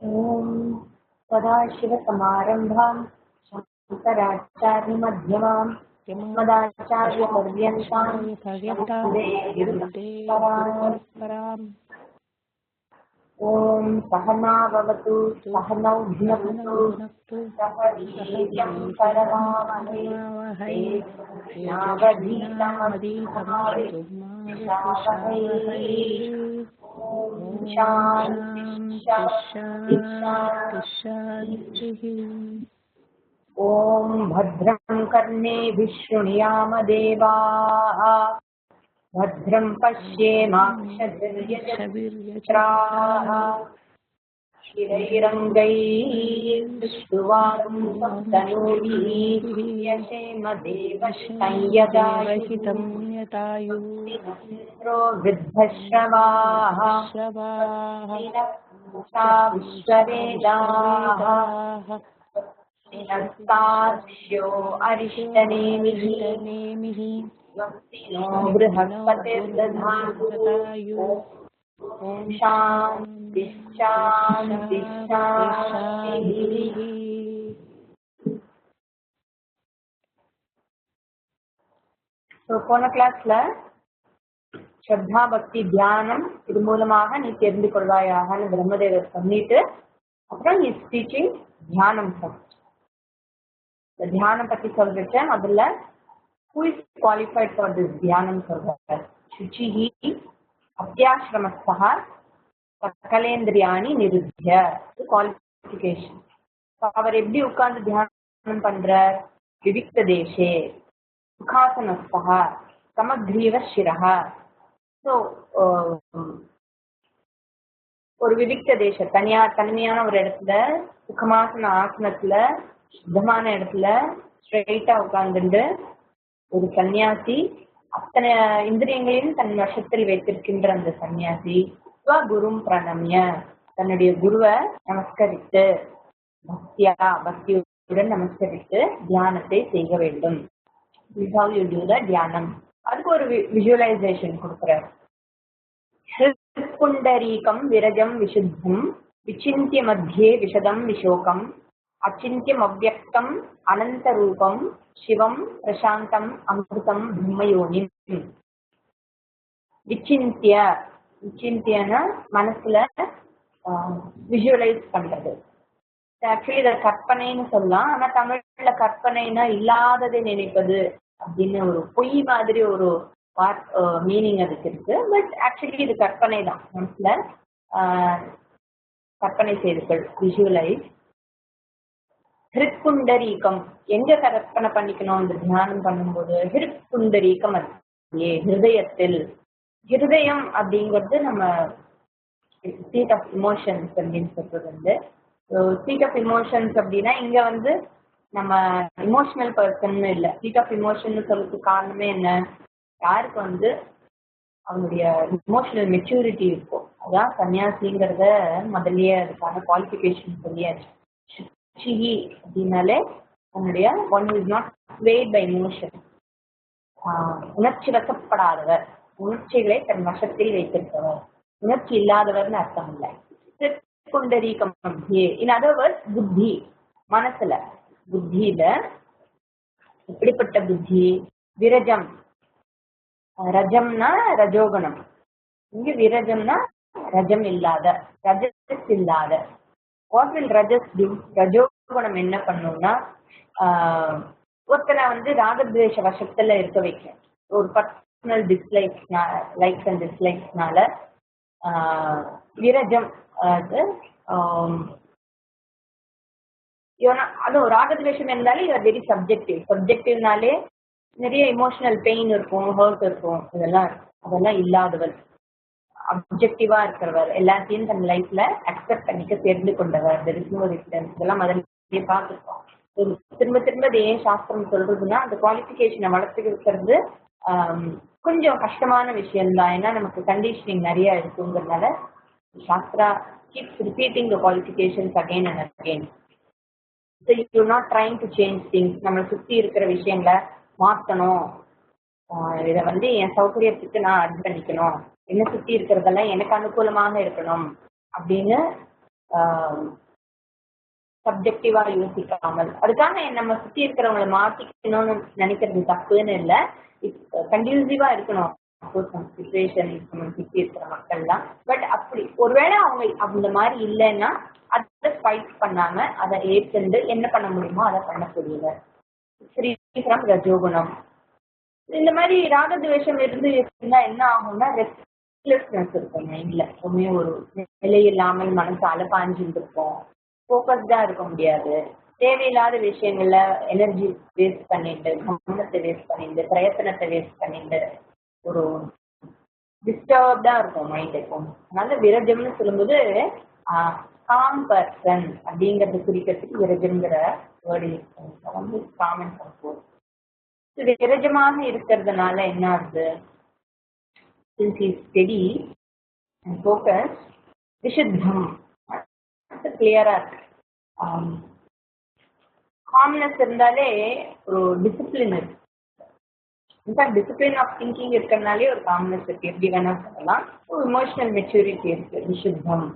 ओम सदाशिवसमारम्भां शङ्कराचार्यमध्यमाम् अस्मदाचार्यपर्यन्तां वन्दे गुरुपरम्पराम्। ओम सहना भवतु सहनौ भुनक्तु सह वीर्यं करवावहै तेजस्विनावधीतमस्तु मा विद्विषावहै। ओम शान्ति शान्तिः। ओम भद्रं कर्णेभिः शृणुयाम देवाः भद्रं पश्येमाक्षभिर्यजत्राः स्थिरैरङ्गैस्तुवागुंसप्तनूभिः यशेम देवश्चैयदायुः इन्द्रो वृद्धश्रवाः विश्ववेदाः नस्तार्क्ष्यो अरिष्टनेमिः बृहस्पतिर्दधातु। ओम शांति शांति शांति। போன கிளாஸ்ல ஸ்ரத்தா பக்தி தியானம் இது மூலமாக நீ தெரிந்து கொள்வாயாக பிரம்மதேவர் சொல்லிட்டு அப்புறம் இஸ் டீச்சிங் தியானம் ஃபர்ஸ்ட். தியானம் பத்தி சொல்றேன். அதுல who is qualified for this தியானம் சொல்றார். சுச்சிஹி அத்தியாசிரமஸ்தஹ சகலேந்திரியாணி நிருத்ய குவாலிஃபிகேஷன். அவர் எப்படி உட்கார்ந்து தியானம் பண்றார்? விவிக்த தேசே சுகாசனஸ்தஹ சமக்ரீவ சிரஹ. ஸோ ஒரு விவிக்த தேச தனிமையான ஒரு இடத்துல சுகமாசன ஆசனத்துல சுத்தமான இடத்துல ஸ்ட்ரெயிட்டா உட்கார்ந்துட்டு ஒரு சன்னியாசி அத்தனை இந்திரியங்களையும் தன் வசத்தில் வைத்திருக்கின்ற அந்த சன்னியாசி குரும் பிரணமிய தன்னுடைய குருவை நமஸ்கரித்து பக்தியுடன் நமஸ்கரித்து தியானத்தை செய்ய வேண்டும். தியானம் அதுக்கு ஒரு விஜுவலைசேஷன் கொடுக்கிறார். புண்டரீகம் விரஜம் விசுத்தம் விசிந்திய மத்தியே விஷதம் விஷோகம் அச்சிந்தியம் அவ்யக்தம் அனந்த ரூபம் சிவம் பிரசாந்தம் அமிர்தம் பிரம்மயோனிம். விசிந்தியன மனசுல விஜுவலைஸ் பண்றது. ஆக்சுவலி இத கற்பனைன்னு சொல்லலாம். ஆனா தமிழ்ல கற்பனைனா இல்லாததை நினைப்பது அப்படின்னு ஒரு பொய் மாதிரி ஒரு மீனிங் அதுக்கு இருக்கு. பட் ஆக்சுவலி இது கற்பனை தான். மனசுல கற்பனை செய்துகள் விஜுவலைஸ். ஹிருத்புண்டரீகம் எங்க கற்பனை பண்ணிக்கணும் இந்த தியானம் பண்ணும்போது? ஹிருத்புண்டரீகம் ஹிருதயத்தில். ஹிருதயம் அப்படிங்கிறது நம்ம சீட் ஆஃப் இமோஷன்ஸ் அப்படின்னு சொல்றது வந்து. சீட் ஆஃப் இமோஷன்ஸ் அப்படின்னா இங்க வந்து நம்ம இமோஷனல் பர்சன் இல்லை. சீட் ஆஃப் இமோஷன் சொல்றதுக்கு காரணமே என்ன? யாருக்கு வந்து அவனுடைய இமோஷனல் மெச்சூரிட்டி இருக்கும். அதான் சன்னியாசிங்கிறத முதல்லயே அதுக்கான குவாலிஃபிகேஷன் சொல்லியாச்சு. அப்படின்னாலே அவனுடைய one is not swayed by emotion. உணர்ச்சி வசப்படாதவர், உணர்ச்சிகளை தன் வசத்தில் வைத்திருப்பவர், உணர்ச்சி இல்லாதவர்னு அர்த்தம் இல்லை. புண்டரீகம் இன் அதர் வேர்ட்ஸ் புத்தி, மனசுல புத்தியில எப்படிப்பட்ட புத்தி? விரஜம், ரஜம்னா ரஜோகுணம், இங்க விரஜம்னா ரஜம் இல்லாத, ரஜஸ் இல்லாத. What will rajas do? ரஜோகுணம் என்ன பண்ணும்னா ஒருத்தனை வந்து ராகத்வேஷ வசத்துல இருக்க வைக்கும். ஒரு பர்சனல் லைக்ஸ் அண்ட் டிஸ்லைக்ஸ்னால விரஜம் அதுவும் ராகத்வேஷம் இருந்தாலே இது வெரி சப்ஜெக்டிவ். சப்ஜெக்டிவ்னாலே நிறைய இமோஷனல் பெயின் இருக்கும், ஹர்ட் இருக்கும். அதெல்லாம் இல்லாதவர், அப்ஜெக்டிவா இருக்கிறவர், எல்லாத்தையும் தன் லைஃப்ல அக்செப்ட் பண்ணிக்க தெரிந்து கொண்டவர். இதெல்லாம் முதல்ல பார்த்துருக்கோம். திரும்ப திரும்ப ஏன் சாஸ்திரம் சொல்றதுன்னா அந்த குவாலிஃபிகேஷனை வளர்த்துக்கிறது கொஞ்சம் கஷ்டமான விஷயம்தான். ஏன்னா நமக்கு கண்டிஷனிங் நிறைய இருக்குங்கிறதுனால Sastra keeps repeating the qualifications again and again. So you're not trying to change things. நம்மளை சுத்தி இருக்கிற விஷயங்களை மாற்றணும், இதை வந்து என் சௌகரியத்துக்கு நான் அது பண்ணிக்கணும், என்னை சுத்தி இருக்கிறதெல்லாம் எனக்கு அனுகூலமாக இருக்கணும் அப்படின்னு சப்ஜெக்டிவா யோசிக்காமல், அதுக்காக நம்ம சுத்தி இருக்கிறவங்களை மாத்திக்கணும்னு நினைக்கிறது தப்புன்னு இல்லை. கண்டினியூசிவா இருக்கணும் சுச்சுவேஷன் நம்ம சுத்தி இருக்கிற மக்கள்லாம். பட் அப்படி ஒருவேளை அவங்க அந்த மாதிரி இல்லைன்னா அதை ஃபைட் பண்ணாம அதை ஏற்கண்டு என்ன பண்ண முடியுமோ அதை பண்ணக்கூடியது. ஸ்ரீ ஃப்ரம் ரஜோகுணம். இந்த மாதிரி ராகத்வேஷம் இருந்தா என்ன ஆகும்னா ரெஸ்ட்லெஸ்னஸ் இருக்கும் மைண்ட்ல. எப்பவுமே ஒரு நிலை இல்லாமல் மனசு அலப்பாஞ்சுட்டு இருக்கும். ஃபோக்கஸ்டா இருக்க முடியாது. தேவையில்லாத விஷயங்கள்ல எனர்ஜி வேஸ்ட் பண்ணிட்டு, கவனத்தை வேஸ்ட் பண்ணிட்டு, பிரயத்தனத்தை வேஸ்ட் பண்ணிட்டு ஒரு டிஸ்டர்ப்டா இருக்கும் மைண்ட் இருக்கும். அதனால விரஜம்னு சொல்லும்போது காம் பர்சன் அப்படிங்கறது குறிக்கிறதுக்கு விரஜம்ங்கிற வேர்டு வந்து காமன் கம்போஸ். விரஜமாக இருக்கிறதுனால என்ன ஆகுது? Since he is steady and focused, விஷுத்தம் கிளியரா இருக்கு. காம்னஸ் இருந்தாலே ஒரு டிசிப்ளின் இருக்கு. இன்ஃபேக்ட் டிசிப்ளின் ஆஃப் திங்கிங் இருக்கிறதுனாலே ஒரு காம்னஸ் இருக்கு. எப்படி வேணா சொல்லலாம். ஒரு இமோஷனல் மெச்சூரிட்டி இருக்கு. விஷுத்தம்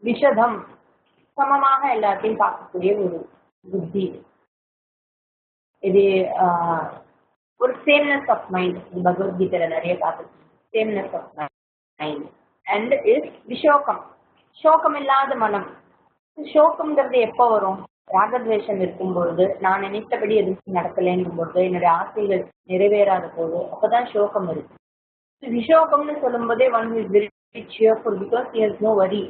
விஷதம் சமமாக எல்லாத்தையும் பார்க்கக்கூடிய ஒரு புத்தி. இது ஒரு சேம்னஸ் ஆஃப் மைண்ட். பகவத்கீதையில நிறைய பார்த்துருக்கோம். Sameness of mind and is விஷோகம். சோகம் இல்லாத மனம். சோகம்ங்கிறது எப்போ வரும்? ராகத்வேஷம் இருக்கும்பொழுது, நான் நினைத்தபடி எதுவும் நடக்கலைங்கும் பொழுது, என்னுடைய ஆசைகள் நிறைவேறாத போது, அப்பதான் சோகம் இருக்கு. விஷோகம்னு சொல்லும் போதே one is very cheerful because he has no worry.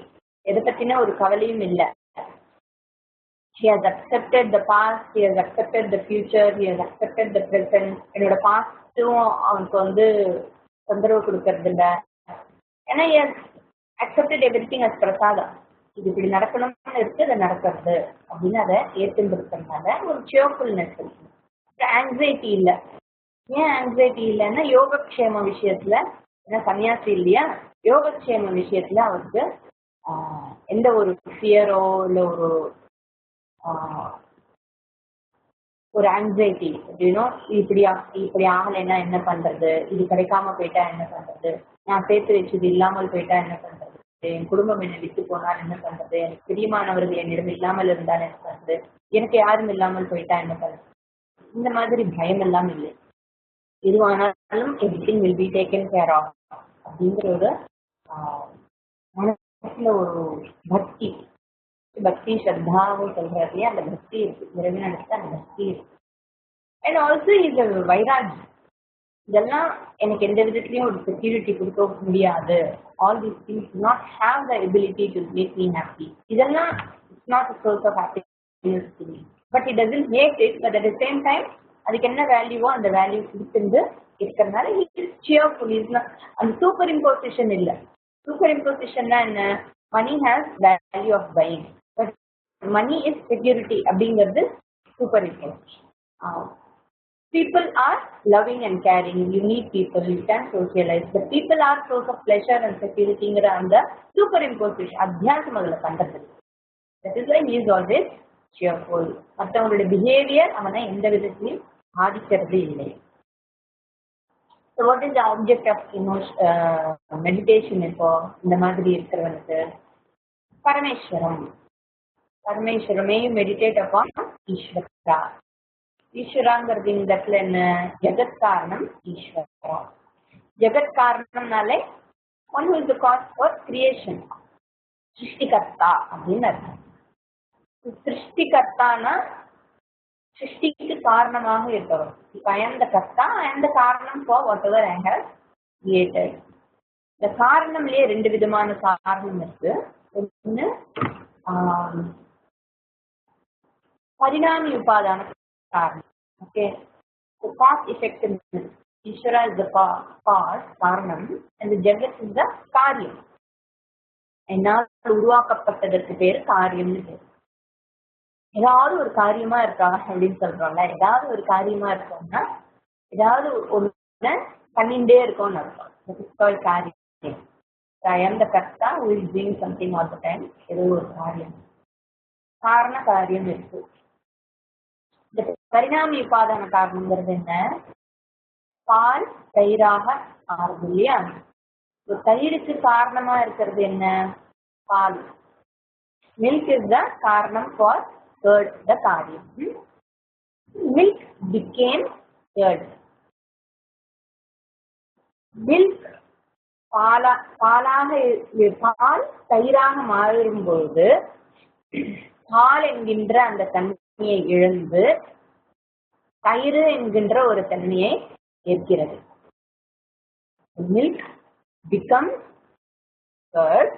எதை பத்தின ஒரு கவலையும் இல்லை. He has accepted the past, he has accepted the future, he has accepted the present. என்னோட பாஸ்டும் அவனுக்கு வந்து தொந்தரவு கொடுக்கறது இல்லை. ஏன்னா he has accepted everything as பிரசாதம். இது இப்படி நடக்கணும்னு இருக்கு, அதை நடக்கிறது அப்படின்னு அதை ஏற்றுங்கிறதுனால ஒரு சியர்ஃபுல்னஸ் இருக்கு. ஆங்ஸைட்டி இல்லை. ஏன் ஆங்ஸைட்டி இல்லைன்னா யோகக்ஷேம விஷயத்துல, ஏன்னா சன்னியாசி இல்லையா, யோகக்ஷேம விஷயத்துல அவருக்கு எந்த ஒரு ஃபியரோ இல்லை ஒரு ஆங்ஸைட்டி அப்படின்னா இப்படி ஆகலைன்னா என்ன பண்றது, இது கிடைக்காம போயிட்டா என்ன பண்றது, நான் சேர்த்து வச்சது இல்லாமல் போயிட்டா என்ன பண்றது, என் குடும்பம் என்னை விட்டு போனால் என்ன பண்றது, எனக்கு பிரியமானவர்கள் என்னிடம் இல்லாமல் இருந்தால் என்ன பண்றது, எனக்கு யாரும் இல்லாமல் போயிட்டா என்ன பண்றது, இந்த மாதிரி பயம் எல்லாம் இல்லை. எதுவானாலும் everything will be taken care of அப்படிங்கிற ஒரு மனசுல ஒரு பக்தி ஸ்ரத்தாவும் சொல்றாரு. அந்த பக்தி இருக்கு, இறைவன் நடத்த அந்த பக்தி இருக்கு. அண்ட் ஆல்சோ இது வைராஜ். இதெல்லாம் எனக்கு எந்த விதத்துலயும் ஒரு செக்யூரிட்டி கொடுக்க முடியாது. All these things not have the ability to make me happy. இதெல்லாம் it's not a source of happiness to me. But it doesn't make it. But at the same time அதுக்கு என்ன வேல்யூவோ அந்த வேல்யூ கொடுத்துட்டு இருக்கிறதுனால it is cheerful. அந்த super imposition இல்லை. சூப்பர் இம்போசிஷன்னா என்ன? Money has value of buying, but money is security அப்படிங்கிறது super imposition. People are loving and caring. You need people. You can socialize. The people are source of pleasure and security. And the superimposition. அத்தியாசம் அதில் பண்றது. That is why he is always cheerful. மற்றவங்களுடைய behaviour அவனை எந்த விதத்திலையும் பாதிக்கிறது இல்லை. So what is the object of meditation? இப்போ இந்த மாதிரி இருக்கிறவனுக்கு பரமேஸ்வரம். பரமேஸ்வரமே மெடிடேட் அப்பான் ஈஸ்வரா. ஈஸ்வராங்கிறது இந்த இடத்துல என்ன? ஜெகத் காரணம் ஈஸ்வரா. ஜெகத் காரணம்னாலே one who is the cause for creation. சிருஷ்டிகர்த்தா அப்படின்னு அர்த்தம். சிருஷ்டிகர்த்தானா சிருஷ்டிக்கு காரணமாக இருப்பவர். இப்போ ஐ ஆம் த கர்த்தா, ஐ ஆம் த காரணம் for what ever I have created. இந்த காரணம்லயே ரெண்டு விதமான காரணம் இருக்கு. ஒன்று பரிணாமி உபாதான காரணம். Okay, cause effect. Ishvara is the cause, காரணம், and the jagat is the காரியம். என்னால் உருவாக்கப்பட்டதற்கு பேரு காரியம்னு பேரு. ஏதாவது ஒரு காரியமா இருக்கா அப்படின்னு சொல்றோம்ல, ஏதாவது ஒரு காரியமா இருக்கோம்னா ஏதாவது ஒண்ணு பண்ணிட்டே இருக்கோம்னு அர்த்தம். காரியம். I am the karta who is doing something all the time. ஏதோ ஒரு காரியம், காரண காரியம் இருக்கு. இந்த பரிணாமி உபாதான காரணம்ங்கிறது என்ன? பால் தயிராக ஆறுது இல்லையா? தயிருக்கு காரணமா இருக்கிறது என்ன? பால். Milk is the karanam for curd, the karyam. Milk became curd. Milk பால் தயிராக மாறும்போது பால் என்கின்ற அந்த தன்மையை இழந்து தயிர் என்கின்ற ஒரு தன்மையை ஏற்கிறது. Milk becomes curd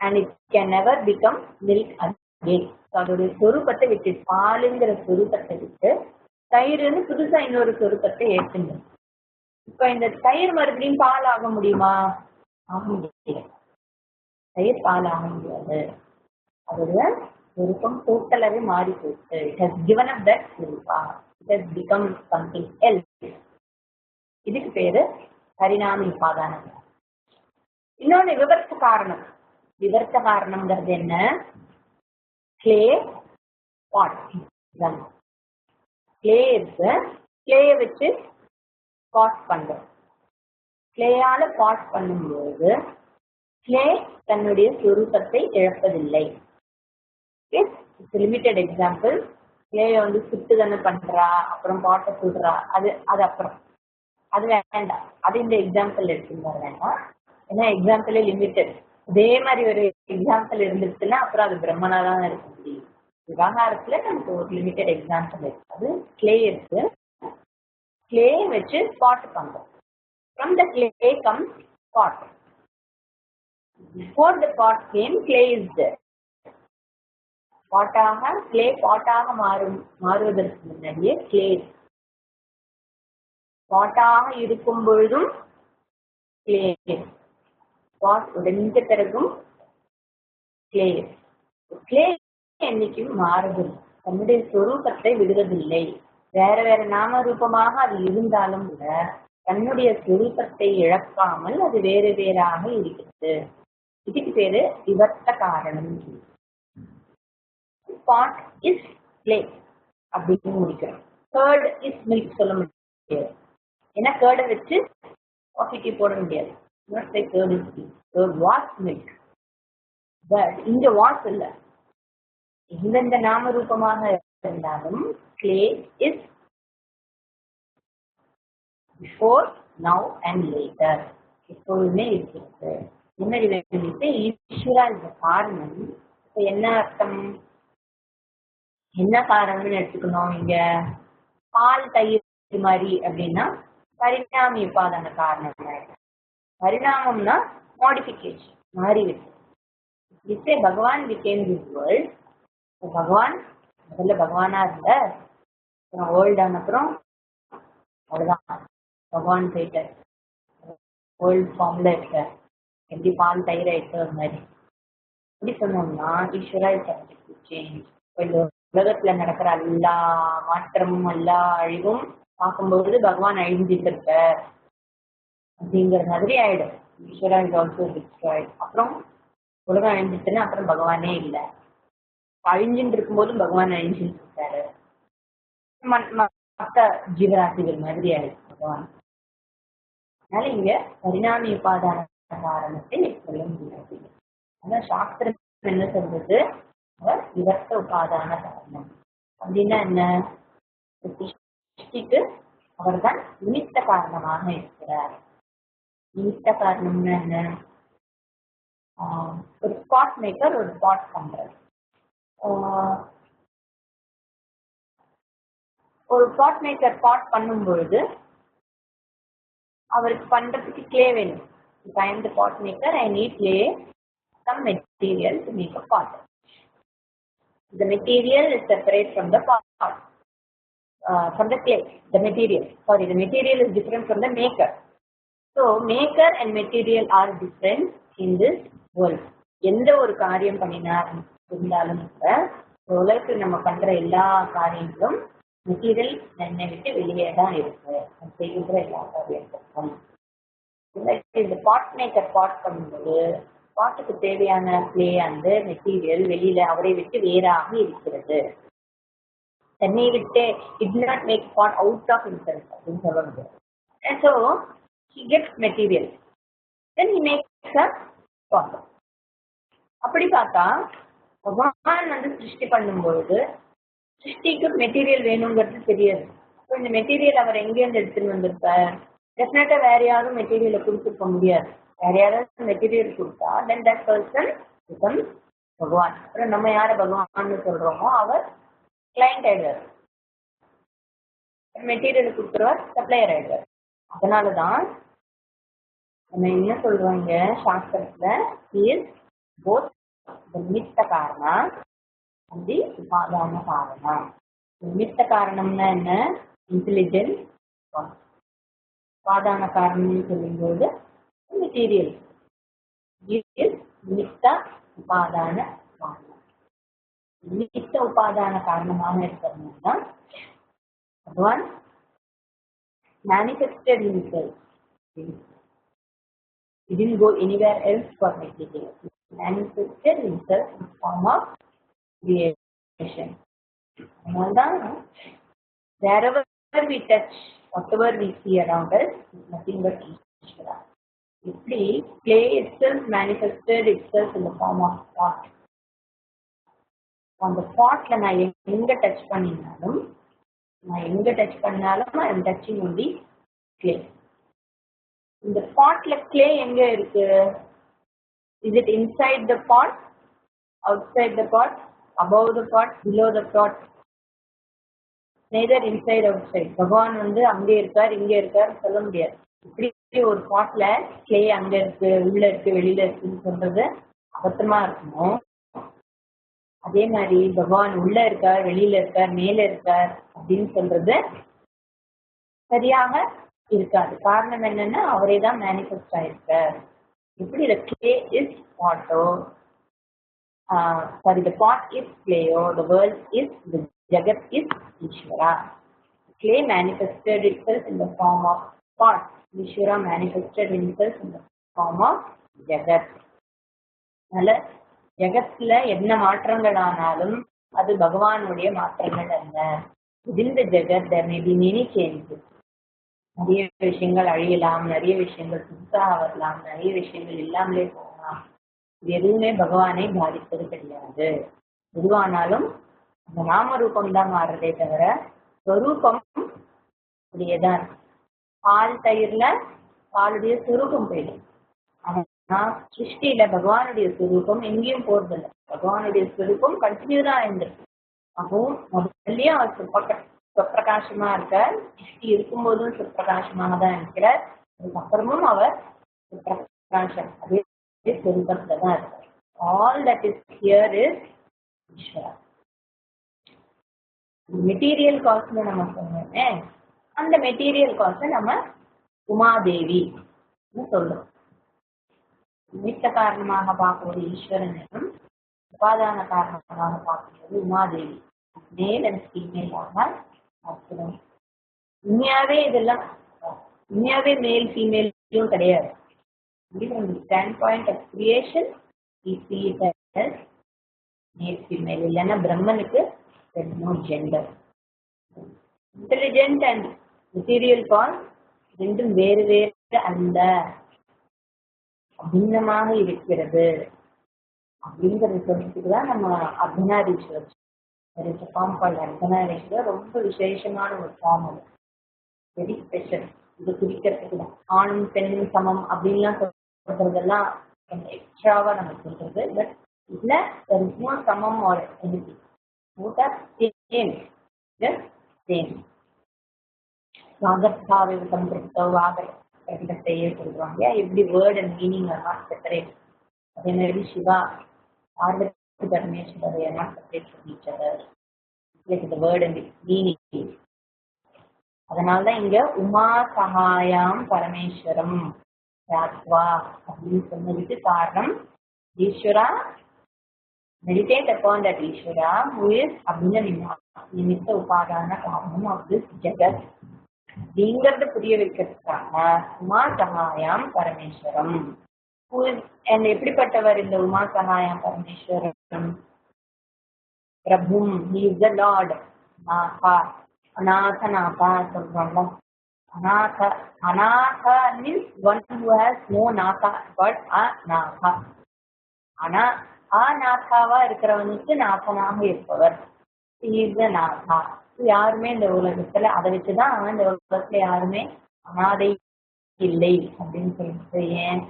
and it can never become milk again. அதோடைய சொரூபத்தை விட்டு பாலுங்கிற சொரூபத்தை விட்டு தயிர்னு புதுசா இன்னொரு சொரூபத்தை ஏற்றுங்க. இப்ப இந்த தயிர் மறுபடியும் பால் ஆக முடியுமா? ஆக முடியாது. தயிர் பால் ஆக முடியாது. அதோட சொரூபம் டோட்டலாவே மாறி போயிடுச்சு. It has given up that சொரூபா. It has become something else. இதுக்கு பேரு பரிணாம உபாதானம். இன்னொன்னு விவர்த்த காரணம். விவர்த்த காரணம்ங்கிறது என்ன? கிளே பாட். கிளேயை வச்சு பாட் பண்றோம். கிளேயால பாட் பண்ணும்போது கிளே தன்னுடைய சொரூபத்தை இழப்பதில்லை. Limited example. கிளேய சுட்டு தானே பண்றா, அப்புறம் பாட்டை சுடுறா, அது அப்புறம் அது வேண்டாம். அது இந்த எக்ஸாம்பிள் எடுத்துட்டு வேண்டாம். ஏன்னா எக்ஸாம்பிளே லிமிட்டட். அதே மாதிரி ஒரு எக்ஸாம்பிள் இருந்துச்சுன்னா அப்புறம் அது பிரம்மனா தான் இருக்க முடியும். விவகாரத்துல நமக்கு ஒரு லிமிட்டட் எக்ஸாம்பிள் இருக்கு. அது கிளே இருக்கு. கிளே வச்சு பாட் பண்றோம். From the clay comes pot. Before the pot came, clay is there. clay பாட்டாக மாறுவதற்கு முன்னாடியே clay. பாட்டாக இருக்கும் பொழுதும் clay. பாட் உடைந்த பிறகும் clay. clay என்னைக்கும் மாறுவதில்லை. தன்னுடைய சொரூபத்தை விடுவதில்லை. வேற வேற நாம ரூபமாக அது இருந்தாலும் கூட தன்னுடைய சொரூபத்தை இழக்காமல் அது வேறு வேறாக இருக்கிறது. இதுக்கு பேரு விவர்த்த காரணம். பாட் இஸ் கிளே அப்படின்னு முடிக்கிறோம். கர்ட் இஸ் மில்க் சொல்ல முடியாது. ஏன்னா கர்டை வச்சு காஃபி டீ போட முடியாது. Curd is was milk. But இங்க வாஸ் இல்ல. எந்தெந்த நாம ரூபமாக இருந்தாலும் clay is before, now and later. எப்பொழுதுமே இருக்கிறது. ஈஸ்வரா இந்த காரணம். என்ன அர்த்தம்? என்ன காரணம்னு எடுத்துக்கணும். இங்க பால் தயிர் மாதிரி அப்படின்னா பரிணாம உபாதான காரணம். பரிணாமம்னா மாடிஃபிகேஷன், மாறிவிட்டு. பகவான் became this world. பகவான் முதல்ல பகவானா இருந்த வேர்ல்ட் ஆன அப்புறம் அவ்வளவுதான் பகவான் போயிட்டார். வேர்ல்ட் ஃபார்ம்ல இருக்கார். எப்படி பால் தயிர் ஆயிட்டு ஒரு மாதிரி. எப்படி சொன்னோம்னா ஈஸ்வரா சேஞ்ச். இந்த உலகத்துல நடக்கிற எல்லா மாற்றமும் எல்லா அழிவும் பார்க்கும்போது பகவான் அழிஞ்சிட்டு இருக்க அப்படிங்கிற மாதிரி ஆயிடும். ஈஸ்வரா இஸ் ஆல்சோ டிஸ்ட்ராய்ட். அப்புறம் உலகம் அழிஞ்சிட்டுன்னா அப்புறம் பகவானே இல்லை. அழிஞ்சுட்டு இருக்கும்போது பகவான் அழிஞ்சுட்டு இருக்காரு. மற்ற ஜீவராசிகள் மாதிரி ஆயிடுச்சு பகவான். அதனால இங்க பரிணாம உபாதான காரணத்தை சொல்ல முடியாது. ஆனா சாஸ்திரம் என்ன சொல்றது? அவர் விவர்த்த உபாதான காரணம். அப்படின்னா என்ன? சிருஷ்டிக்கு அவர் தான் நிமித்த காரணமாக இருக்கிறார். நிமித்த காரணம்னா என்ன? ஒரு ஸ்பாட் மேக்கர் ஒரு ஸ்பாட் பண்றாரு. ஒரு பாட் மேக்கர் பாட் பண்ணும் பொழுது அவருக்கு பண்றதுக்கு கிளே வேணும். If I am the pot maker, I need clay, some material to make a pot. The material is separate from the pot, from the clay. The material is different from the maker. So maker and material are different in this world. எந்த ஒரு காரியம் பண்ணினாலும் உலகத்தில் நம்ம பண்ற எல்லா காரியங்களும் material என்னை விட்டு வெளியே தான் இருக்கு. செய்கின்ற எல்லா காரியங்களுக்கும் இந்த பாட் மேக்கர் பாட் பண்ணும்போது பாட்டுக்கு தேவையான கிளே அந்த மெட்டீரியல் வெளியில அவரை விட்டு வேறாக இருக்கிறது. தன்னை விட்டு it not make pot out of himself அப்படின்னு சொல்ல முடியாது. So he gets material, then he makes a pot. அப்படி பார்த்தா பகவான் வந்து சிருஷ்டி பண்ணும்பொழுது சிருஷ்டிக்கு மெட்டீரியல் வேணுங்கிறது தெரியாது. ஸோ இந்த மெட்டீரியல் அவர் எங்கேருந்து எடுத்துன்னு வந்திருப்பார்? டெஃபினட்டா வேற யாரும் மெட்டீரியலை கொடுத்துருக்க முடியாது. வேற யாராவது மெட்டீரியல் கொடுத்தா தென் தட் பர்சன் பிகம் பகவான். அப்புறம் நம்ம யாரை பகவான்னு சொல்றோமோ அவர் கிளைண்ட் ஆயிடுவார், மெட்டீரியல் கொடுக்குறவர் சப்ளையர் ஆயிடுவார். அதனாலதான் நம்ம என்ன சொல்றோம் சாஸ்திரத்துல இஸ் போத் நிமித்த காரணம் அப்படி உபாதான காரணம். நிமித்த காரணம்னா என்ன? இன்டெலிஜென்ஸ். உபாதான காரணம்னு சொல்லும்போது மெட்டீரியல். நிமித்த உபாதான காரணம். நிமித்த உபாதான காரணமாக இருக்கிறதுனா பகவான் manifested himself. He didn't go anywhere else for material. He manifested himself in the form of creation. Wherever we touch, whatever we see around us, is nothing but Ishvara. Simply, clay itself manifested itself in the form of pot. On the pot, நான் எங்க touch பண்ணினாலும் I am touching only clay. In the pot, clay எங்க இருக்கு? Is it inside the pot, outside the pot, above the pot, below the pot? Neither inside outside. பகவான் வந்து அங்கே இருக்கார் இங்க இருக்கார் சொல்ல முடியாது. இப்படி ஒரு பாட்ல கிளே அங்க இருக்கு உள்ள இருக்கு வெளியில இருக்குன்னு சொல்றது அபத்தமா இருக்குமோ, அதே மாதிரி பகவான் உள்ள இருக்கார் வெளியில இருக்கார் மேல இருக்கார் அப்படின்னு சொல்றது சரியாக இருக்காது. காரணம் என்னன்னா அவரே தான் மேனிஃபெஸ்ட் ஆயிருக்கார். எப்படி the clay is potto, the pot is clayo, the world is the jagat is Ishvara. Clay manifested itself in the form of pot. Ishvara manifested himself in the form of jagat. அதனால ஜகத்துல என்ன மாற்றங்கள் ஆனாலும் அது பகவானுடைய மாற்றங்கள் அல்ல. within the jagat there may be many changes. நிறைய விஷயங்கள் அழியலாம், நிறைய விஷயங்கள் புதுசாக வரலாம், நிறைய விஷயங்கள் இல்லாமலே போகலாம். இது எதுவுமே பகவானை பாதிப்பது கிடையாது. எதுவானாலும் அந்த நாம ரூபம் தான் மாறுறதே தவிர ஸ்வரூபம் அப்படியேதான். பால் தயிர்ல பாலுடைய சுரூபம் போயிடும். ஆனா சிருஷ்டியில பகவானுடைய சுரூபம் எங்கேயும் போறதில்லை. பகவானுடைய சுரூபம் கண்டினியூ தான் இருந்திருக்கு. அப்பவும் முதல்லயும் அவர் சுப்பிரகாசமா இருக்கார். சிருஷ்டி இருக்கும்போதும் சுப்பிரகாசமாக தான் இருக்கிறார். அதுக்கப்புறமும் அவர் சுப்பிரகாசம் அதே சுரூபத்துல தான் இருக்கார். All that is here is ஈஸ்வரா. மெட்டீரியல் காஸ்ட்ல நம்ம சொன்னோமே, அந்த மெட்டீரியல் காஸ்ட நம்ம உமாதேவி சொல்றோம். நிமித்த காரணமாக பார்க்கிறது ஈஸ்வரனும், உபாதான காரணமாக பார்க்கிறது உமாதேவி. மேல் அண்ட் ஃபீமேல் ஆனால் பார்க்கிறோம். உண்மையாவே இதெல்லாம் உண்மையாவே மேல் ஃபீமேலும் கிடையாது. Stand point of creation male female. இல்லைன்னா பிரம்மனுக்கு no gender. Intelligent and material cause ரெண்டும் வேறு வேறு அல்ல, அபின்னமாக இருக்கிறது அப்படிங்கிறது சொல்றதுக்கு தான் நம்ம அர்த்தநாரீஸ்வரர் ஃபார்ம் பண்ண. அர்த்தநாரீஸ்வரர் ரொம்ப விசேஷமான ஒரு ஃபார்ம். அது வெரி ஸ்பெஷல். இது குறிக்கிறதுக்கு தான் ஆணும் பெண்ணும் சமம் அப்படின்லாம் சொல்றதெல்லாம் கொஞ்சம் எக்ஸ்ட்ராவா நம்ம சொல்றது. பட் இதுல சமம் are anything. Both are same, just same. வாகர்த்தாவிதம் கிருத்தோ வாகர் பிரகடத்தையே சொல்றாங்க. எப்படி word and meaning are not separate. அதே மாதிரி Shiva Parvati Parameswarar are not separate from each other. Like the word and meaning. அதனாலதான் இங்க உமா சகாயாம் பரமேஸ்வரம் ராத்வா அப்படின்னு சொன்னதுக்கு காரணம் ஈஸ்வரா. Meditate upon that Ishvara who is Abhinna Nimitta Upadana Karanam of this Jagat. அப்படிங்கிறது புரிய வைக்கிறதுக்காக உமா சகாயாம் பரமேஸ்வரம். Who is and எப்படிப்பட்டவர் இந்த உமா சகாயாம் பரமேஸ்வரம்? பிரபும், he is the Lord. Naga அநாதநாகா சொல்றாங்க. Anatha means one who has no naka but a naka. Ana நாத்தாவா இருக்கிறவனுக்கு நாசமாக இருப்பவர் நாதா. யாருமே இந்த உலகத்துல அதை வச்சுதான் அவன் இந்த உலகத்துல யாருமே அனாதை இல்லை அப்படின்னு சொல்லிட்டு. ஏன்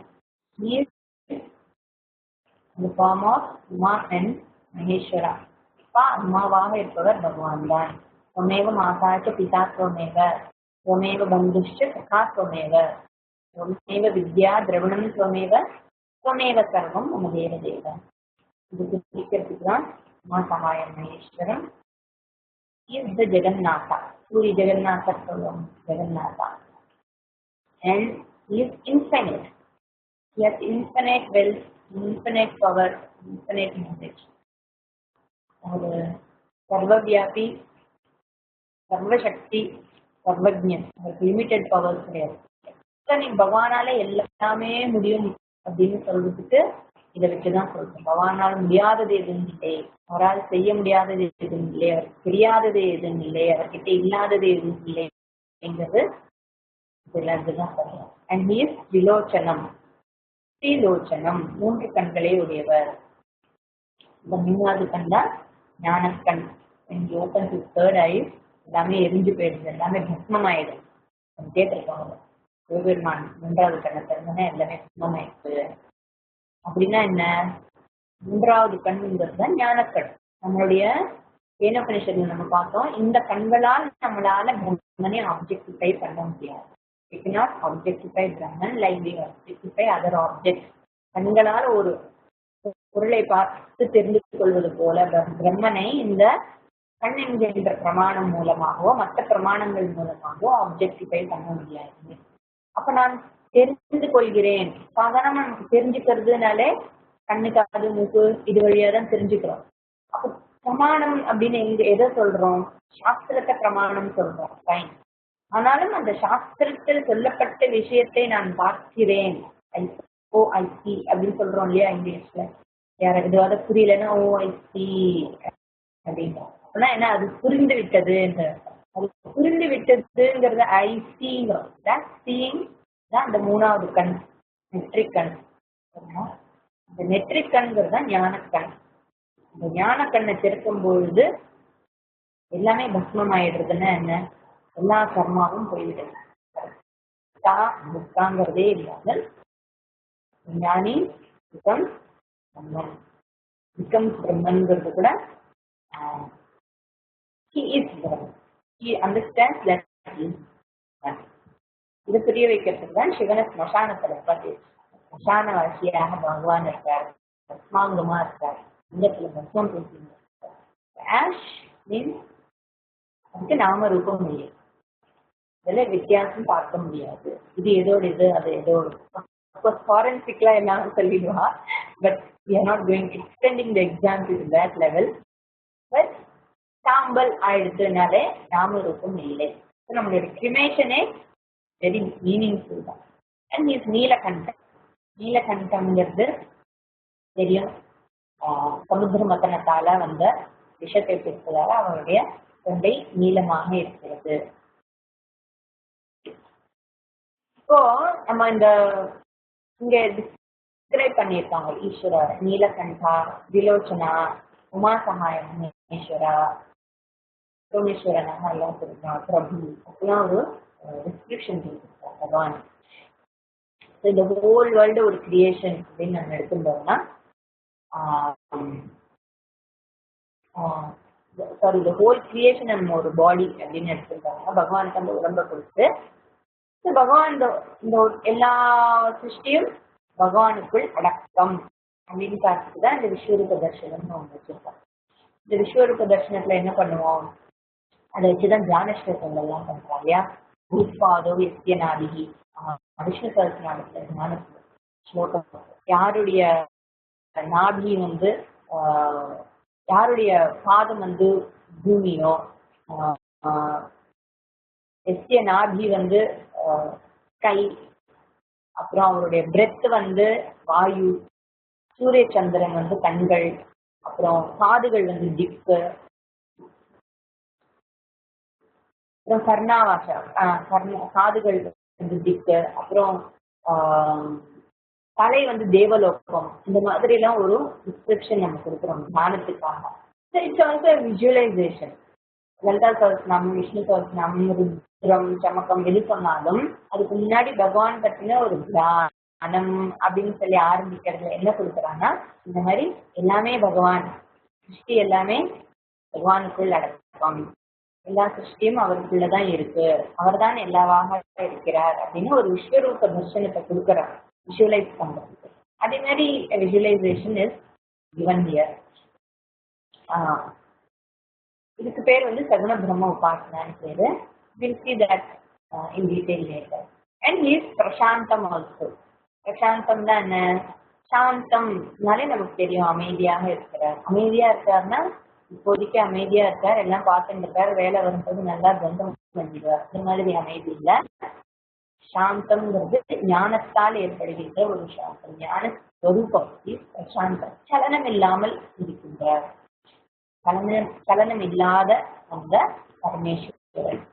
form of Uma and Maheshwara. அப்பா அம்மாவாக இருப்பவர் பகவான் தான். त्वमेव माता च पिता त्वमेव त्वमेव बन्धुश्च सखा त्वमेव त्वमेव विद्या द्रविणं त्वमेव त्वमेव सर्वं मम देवदेव. இதுக்கு குறிக்கிறதுக்கு தான் உமா சகாயம் Maheswaran is the Jagannatha. Puri Jagannatha சொல்லுவோம், Jagannatha. And he is infinite. He has infinite wealth, infinite power, infinite knowledge. ஒரு சர்வவியாபி, சர்வசக்தி, சர்வஜன். லிமிட்டட் பவர்ஸ் கிடையாது. நீ பகவானால எல்லாமே முடியும் அப்படின்னு சொல்றதுக்கு இதை வச்சுதான் சொல்றேன். பகவானால் முடியாதது எதுவும் இல்லை, அவரால் செய்ய முடியாதது எதுவும் இல்லை, அவருக்கு தெரியாதது எதுவும் இல்லை, அவர்கிட்ட இல்லாதது எதுவும் இல்லை அப்படிங்கிறது இதுதான் சொல்றேன். அண்ட் ஹி இஸ் விலோச்சனம், ஸ்ரீலோச்சனம், 3 கண்களே உடையவர். இந்த 3வது கண் தான் ஞானக்கண். ஓப்பன் டு தேர்ட் ஐ எல்லாமே எரிஞ்சு போயிடுது, எல்லாமே பஸ்மம் ஆயிடும். கேட்டிருக்காங்க சிவபெருமான் 3வது கண்ணை திறந்தோன்னா எல்லாமே பஸ்மமாயிடுச்சு அப்படின்னா என்ன? 3வது கண்ணுங்கிறது தான் ஞானக்கண். நம்மளுடைய ஏனோபனிஷத்துல நம்ம பார்த்தோம், இந்த கண்களால் நம்மளால பிரம்மனை ஆப்ஜெக்டிஃபை பண்ண முடியாது. We cannot objectify Brahman like we objectify other objects. கண்களால் ஒரு பொருளை பார்த்து தெரிந்து கொள்வது போல பிரம்மனை இந்த கண் என்கின்ற பிரமாணம் மூலமாகவோ மற்ற பிரமாணங்கள் மூலமாகவோ ஆப்ஜெக்டிஃபை பண்ண முடியாது. அப்ப நான் தெரிந்து கொள்கிறேன். சாதாரணமா நமக்கு தெரிஞ்சுக்கிறதுனாலே கண்ணு, காது, மூக்கு இது வழியா தான் தெரிஞ்சுக்கிறோம். அப்ப பிரமாணம் அப்படின்னு எதை சொல்றோம்? சாஸ்திரத்தை பிரமாணம் சொல்றோம், சயின்ஸ். ஆனாலும் அந்த சாஸ்திரத்தில் சொல்லப்பட்ட விஷயத்தை நான் பார்க்கிறேன், OIC அப்படின்னு சொல்றோம் இல்லையா இங்கிலீஷ்ல. யாருக்கு எதுவாத புரியலன்னா OIC அப்படின்றோம். அப்படின்னா என்ன? அது புரிந்து விட்டது. அது புரிந்து விட்டதுங்கிறது ஐசிங்கிறோம். சீயிங் தான் அந்த 3வது கண், நெற்றிக் கண். இந்த நெற்றிக் கண்கிறது தான் ஞானக்கண். இந்த ஞானக்கண்ணை திறக்கும் பொழுது எல்லாமே பஸ்மம் ஆயிடுறதுன்னா என்ன? எல்லா கர்மாவும் போய்விடுது. துக்காங்கிறதே இல்லாமல் ஞானி பிகம் பிரம்மன். பிகம் பிரம்மன்கிறது கூட he is Brahman. He understands that he is Brahman. இது புரிய வைக்கிறதுக்கு தான் சிவனை ஸ்மசானத்துல பார்த்து ஸ்மசானவாசியாக பகவான் இருக்கார், பஸ்மாங்கமா இருக்கார். இங்கத்துல பஸ்மம் பேசுங்க. ஆஷ் மீன்ஸ் அதுக்கு நாம ரூபம் இல்லை, இதெல்லாம் வித்தியாசம் பார்க்க முடியாது. இது எதோடு இது, அது எதோடு. ஃபாரன்சிக்லா என்ன சொல்லிடுவா, but we are not going extending the example to that level. But சாம்பல் ஆயிடுச்சுனாலே நாம ரூபம் இல்லை. நம்மளுடைய கிரிமேஷனே வெரி மீனிங்ஃபுல் தான். And is Neelakantam. நீலகண்டம்ங்கிறது தெரியும், சமுத்திர மதனத்தால வந்த விஷத்தை பெற்றதால அவருடைய தொண்டை நீளமாக இருக்கிறது. இப்போ நம்ம இங்க டிஸ்கிரைப் பண்ணியிருக்காங்க ஈஸ்வரர், நீலகண்டா, விலோச்சனா, உமா சகாயம் மகேஸ்வரா, சோமேஸ்வரனாக எல்லாம் சொல்லிருக்காங்க, பிரபு அப்படிலாம் ஒரு டிஸ்கிரிப்ஷன் கொடுத்துருக்காங்க பகவான். இந்த ஹோல் வேர்ல்டு ஒரு கிரியேஷன் அப்படின்னு நம்ம எடுத்துட்டோம்னா, சாரி இந்த ஹோல் கிரியேஷன் நம்ம ஒரு பாடி அப்படின்னு எடுத்துட்டோம்னா, பகவானுக்கு அந்த உடம்பை கொடுத்து பகவான் இந்த எல்லா சிருஷ்டியும் பகவானுக்குள் அடக்கம் அப்படின்னு பார்த்துட்டு தான் இந்த விஸ்வரூப தர்சனம்னு ஒன்று வச்சிருக்கோம். இந்த விஸ்வரூப தர்சனத்துல என்ன பண்ணுவோம்? அதை வச்சுதான் தியான ஸ்லோகங்கள் எல்லாம் பண்றாங்க இல்லையா? பூத்பாதோ எஸ்யநாதிகி, விஷ்ணு சஹஸ்ரநாமத்துல தியான ஸ்லோகம். யாருடைய நாபி யாருடைய பாதம் பூமியோ, எஸ்ய நாபி கை, அப்புறம் அவருடைய பிரெத் வாயு, சூரிய சந்திரன் கண்கள், அப்புறம் காதுகள் திக்கு, அப்புறம் கர்ணாவாசம் காதுகள் திக்கு, அப்புறம் தலை வந்து தேவலோகம், இந்த மாதிரி எல்லாம் ஒரு டிஸ்கிரிப்ஷன் நம்ம கொடுக்குறோம் தியானத்துக்காக. It's also visualization. Lalita Sahasranamam, Vishnu Sahasranamam, Rudram, Chamakam எது சொன்னாலும் அதுக்கு முன்னாடி பகவான் பத்தின ஒரு தியானம் அப்படின்னு சொல்லி ஆரம்பிக்கிறதுல என்ன கொடுக்குறாங்கன்னா, இந்த மாதிரி எல்லாமே பகவான், சிருஷ்டி எல்லாமே பகவானுக்குள் அடக்கம், எல்லா சிருஷ்டியும் அவருக்குள்ளதான் இருக்கு, அவர் தான் எல்லாவாக இருக்கிறார் அப்படின்னு ஒரு விஸ்வரூப தர்சனத்தை கொடுக்குறார், விஷுவலைஸ் பண்றதுக்கு. அதே மாதிரி விஜுவலைசேஷன் இஸ் given here. இதுக்கு பேர் வந்து சகுண பிரம்ம உபாசனான்னு பேரு. We'll see that in detail later. And he is பிரசாந்தம் also. பிரசாந்தம் தான் என்ன? சாந்தம்னாலே நமக்கு தெரியும், அமைதியாக இருக்கிறார். அமைதியா இருக்காருன்னா இப்போதைக்கு அமைதியா இருக்கார், எல்லாம் பார்த்துட்டு இருக்கார், வேலை வரும்போது நல்லா கந்தம் பண்ணிடுவார், இந்த மாதிரி அமைதி இல்ல. சாந்தம்ங்கிறது ஞானத்தால் ஏற்படுகின்ற ஒரு சாந்தம், ஞான ஸ்வரூபம். பிரசாந்தம், சலனம் இல்லாமல் இருக்கின்றார், சலனம் இல்லாத அந்த பரமேஸ்வரன்.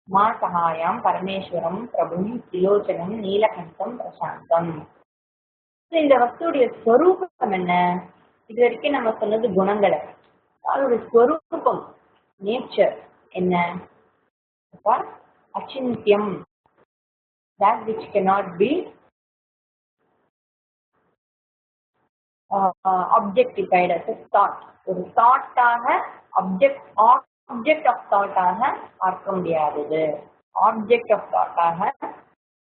மா சகாயம் பரமேஸ்வரம் பிரபும் திலோச்சனம் நீலகண்டம் பிரசாந்தம். இந்த வஸ்துடைய ஸ்வரூபம் என்ன? இது வரைக்கும் நம்ம சொன்னது குணங்களை, அதோட ஸ்வரூபம் நேச்சர் என்ன? அச்சிந்தியம், that which cannot be objectified as a thought. ஒரு தாட்டாக ஆப்ஜெக்ட் ஆஃப் தாட்டாக பார்க்க முடியாதது, ஆப்ஜெக்ட் ஆஃப் தாட்டாக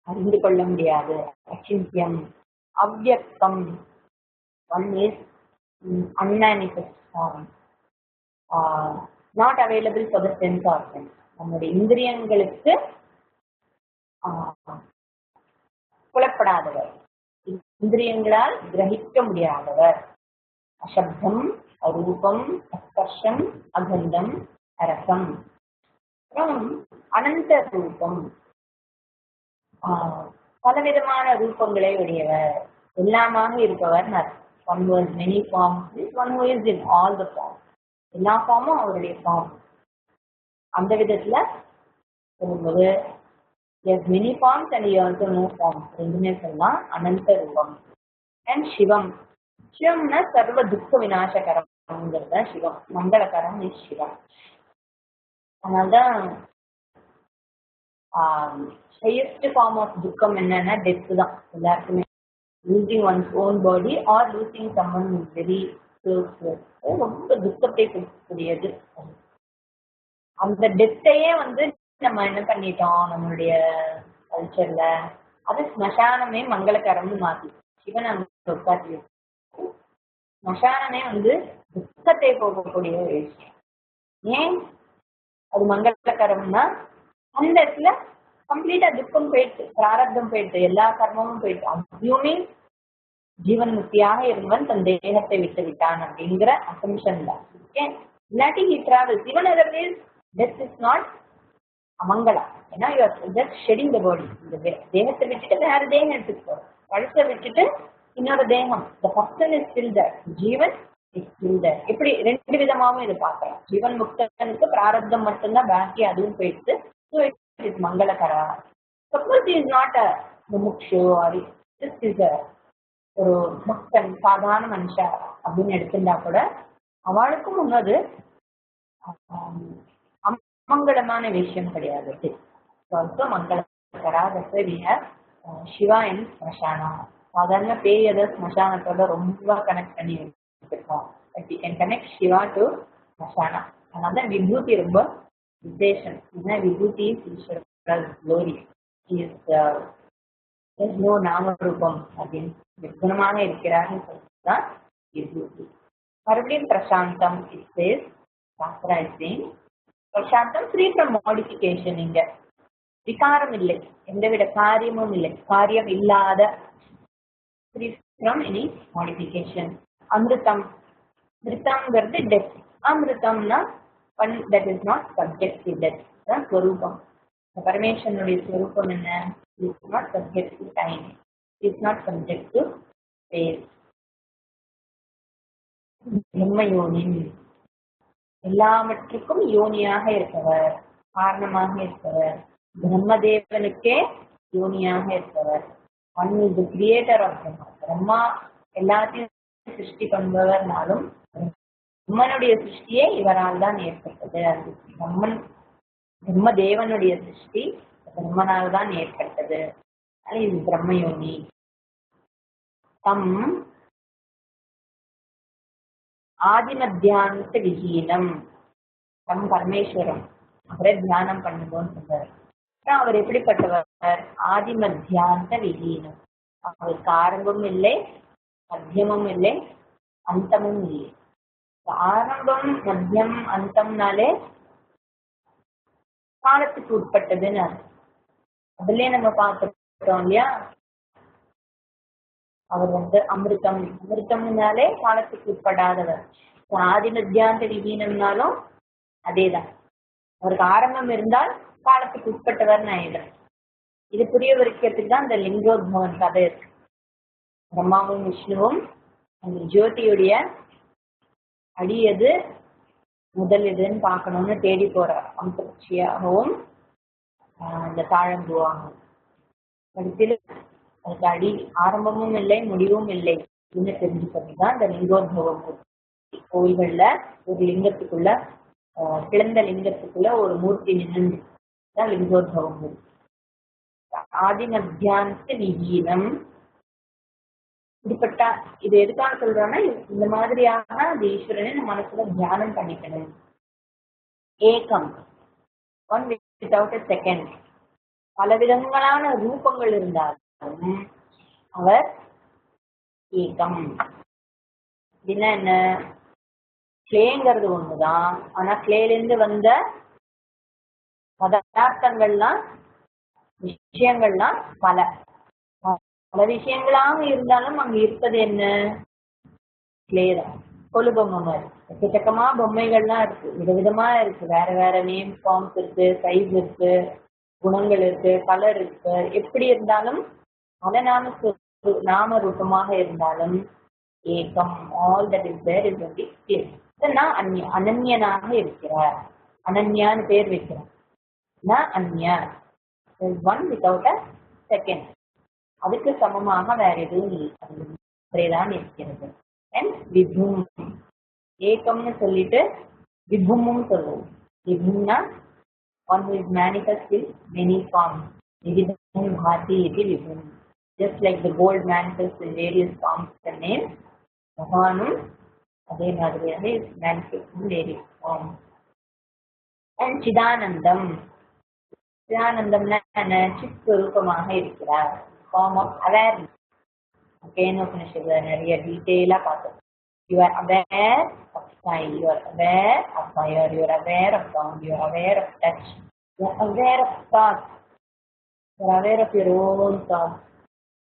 அறிந்து கொள்ள முடியாது. அச்சிந்தியம். அவ்யக்தம், one is unmanifest form, not available for the sense organs. நம்முடைய இந்திரியங்களுக்கு புலப்படாதவர், இந்திரியங்களால் கிரகிக்க முடியாதவர். அசப்தம், அரூபம், அஸ்பர்ஷம், அகந்தம், அரசம். அப்புறம் அனந்த ரூபம், பலவிதமான ரூபங்களை உடையவர், எல்லாமாக இருப்பவர். One who has many forms is one who is in all the forms. எல்லா ஃபார்மும் அவருடைய ஃபார்ம். அந்த விதத்துல சொல்லும்போது yes, many forms and he also no forms, ரெண்டுமே சொல்லலாம். அனந்த ரூபம். அண்ட் சிவம், சிவம்னா சர்வ துக்க விநாசகரம்ங்கிறத சிவம், மங்களகரம் இஸ் சிவம். அதனால்தான் ஹையஸ்ட் ஃபார்ம் ஆஃப் துக்கம் என்னன்னா டெத் தான் எல்லாருக்குமே. losing one's own body or losing someone who is very close to us, ரொம்ப துக்கத்தை கொடுக்கக்கூடியது. அந்த டெத்தையே வந்து நம்ம என்ன பண்ணிட்டோம் நம்மளுடைய கல்ச்சர்ல, அது ஸ்மசானமே மங்களகரம்னு மாத்தி சிவன் அங்க உட்காந்து. ஸ்மசானமே வந்து துக்கத்தை போகக்கூடிய ஒரு விஷயம். ஏன் அது மங்களகரம்னா அந்த இடத்துல கம்ப்ளீட்டா துக்கம் போயிட்டு, பிராரப்தம் போயிட்டு, எல்லா கர்மமும் போயிட்டு. அஸ்யூமிங் ஜீவன் முக்தியாக இருந்தவன் தன் தேகத்தை விட்டு விட்டான் அப்படிங்கிற அசம்ஷன் தான். இல்லாட்டி he travels. Even otherwise death is not அமங்கலா. ஏன்னா you are just shedding the body. இந்த தேகத்தை விட்டுட்டு வேற தேகம் எடுத்துட்டு போறோம், பழசை விட்டுட்டு இன்னொரு தேகம். the person is still there, Jeevan is still there. இப்படி ரெண்டு விதமாவும் இது பார்க்கலாம். ஜீவன் முக்தனுக்கு பிராரப்தம் மட்டும்தான், பாக்கி அதுவும் போயிட்டு. So it is மங்களகரா. Suppose he is not a mumukshu or just is a ஒரு முக்தன், சாதாரண மனுஷா அப்படின்னு எடுத்துட்டா கூட அவளுக்கும் முன்னது அமங்கலமான விஷயம் கிடையாது. மங்களகரா. சிவா இன் ஸ்மசானா. சாதாரண பேயத ஸ்மசானத்தோட ரொம்ப கனெக்ட் பண்ணி வச்சிருக்கோம். But we can connect Shiva to smashana. அதனால விபூதி ரொம்ப விசேஷம். ஏன்னா vibhuti glory is no namarupam அப்படின்னு நிர்குணமாக இருக்கிறார்னு சொல்லிதான் விபூதி. மறுபடியும் prashantam is prashantam free from modification. இங்க விகாரம் இல்லை, எந்தவித காரியமும் இல்லை, காரியம் இல்லாத, ஃப்ரீ ஃப்ரம் எனி மாடிஃபிகேஷன். அமிர்தம், மிருதம்ங்கிறது டெத். அமிர்தம்னா one that is not subject to death தான் ஸ்வரூபம். பரமேஸ்வரனுடைய ஸ்வரூபம் என்ன? Is not subject to time, is not subject to space. பிரம்மயோனின், எல்லாவற்றுக்கும் யோனியாக இருப்பவர், காரணமாக இருப்பவர், பிரம்மதேவனுக்கே யோனியாக இருப்பவர். One is the creator of Brahma. Brahma எல்லாத்தையும் சிருஷ்டி பண்ணுபவர்னாலும் பிரம்மனுடைய சிருஷ்டியே இவரால் தான் ஏற்பட்டது. அது பிரம்ம தேவனுடைய சிருஷ்டி பிரம்மனால் தான் ஏற்பட்டது. இது பிரம்மயோனி. தம் ஆதிமத்தியாந்த விஹீனம், தம் பரமேஸ்வரம் அவரை தியானம் பண்ணுவோம்னு சொல்றாரு. அவர் எப்படிப்பட்டவர்? ஆதிமத்தியாந்த விஹீனம், அவருக்கு ஆரம்பமும் இல்லை, மத்தியமும் இல்லை, அந்தமும் இல்லை. ஆரம்பம் மத்தியம் அந்தம்னாலே காலத்துக்கு உட்பட்டதுன்னு அதுலயே நம்ம பார்த்துட்டோம் இல்லையா. அவர் அமிர்தம், அமிர்தம்னாலே காலத்துக்கு உட்படாதவர். ஆதி மத்தியாந்த விஹீனம்னாலும் அதேதான், அவருக்கு ஆரம்பம் இருந்தால் காலத்துக்கு உட்பட்டவர்னு ஆயிடுறேன். இது புரிய வைக்கிறதுக்கு தான் இந்த லிங்கோத்பவன் கதை இருக்கு. பிரம்மாவும் விஷ்ணுவும் அந்த ஜோதியுடைய அடி எது முதல் எதுன்னு பார்க்கணும்னு தேடி போறார். அம்பட்சியாகவும் அந்த தாழம்பூவாகவும். கடைசியில் அதுக்கு அடி ஆரம்பமும் இல்லை முடிவும் இல்லை அப்படின்னு தெரிஞ்சுக்கிறதுதான் இந்த லிங்கோத்பவம். கோயில்கள்ல ஒரு லிங்கத்துக்குள்ள கிளந்த லிங்கத்துக்குள்ள ஒரு மூர்த்தி நின்று தான் லிங்கோத்பவம். ஆதி மத்தியாந்த விஹீனம் இப்படிப்பட்ட இது எதுக்காக சொல்றோம்னா, இந்த மாதிரியான அந்த ஈஸ்வரனை நம்ம மனசுல தியானம் பண்ணிக்கணும். ஏகம், ஒன் வித்அவுட் எ செகண்ட். பல விதங்களான ரூபங்கள் இருந்தாலும் அவர் ஏகம். அப்படின்னா என்ன? கிளேங்கிறது ஒண்ணுதான், ஆனா கிளேலேருந்து வந்த பதார்த்தங்கள்லாம் விஷயங்கள்லாம் பல பல விஷயங்களாக இருந்தாலும் அங்க இருப்பது என்ன? கிளேதான். கொலு பொம்மை மாதிரி எக்கச்சக்கமா பொம்மைகள்லாம் இருக்கு, விதவிதமா இருக்கு, வேற வேற நேம் ஃபார்ம்ஸ் இருக்கு, சைஸ் இருக்கு, குணங்கள் இருக்கு, கலர் இருக்கு. எப்படி இருந்தாலும் பல நாம ரூபமாக இருந்தாலும் ஏகம், all that is there is only clay. அனன்யனாக இருக்கிறார். அனன்யான்னு பேர் வைக்கிறார். அன்யா, ஒன் வித்அவுட் அ செகண்ட். அதுக்கு சமமாக வேற எதுவும் தான் இருக்கிறது. அண்ட் விபும், ஏகம்னு சொல்லிட்டு விபுமும் சொல்லுவோம். விபும்னா one who is manifest in many forms. Vividham bhati iti vibhum. Just like the gold manifests in various forms, the name Bhagavanum அதே மாதிரியாக is manifest in various forms. And Chidanandam, சிதானந்தம்னா என்ன? சித் ஸ்வரூபமாக இருக்கிறார். Form of awareness. உபனிஷத்துல நிறைய டீட்டெயிலா பார்த்தோம். You are aware of sky, you are aware of fire, you are aware of sound, you are aware of touch, you are aware of thoughts, you are aware of your own thoughts.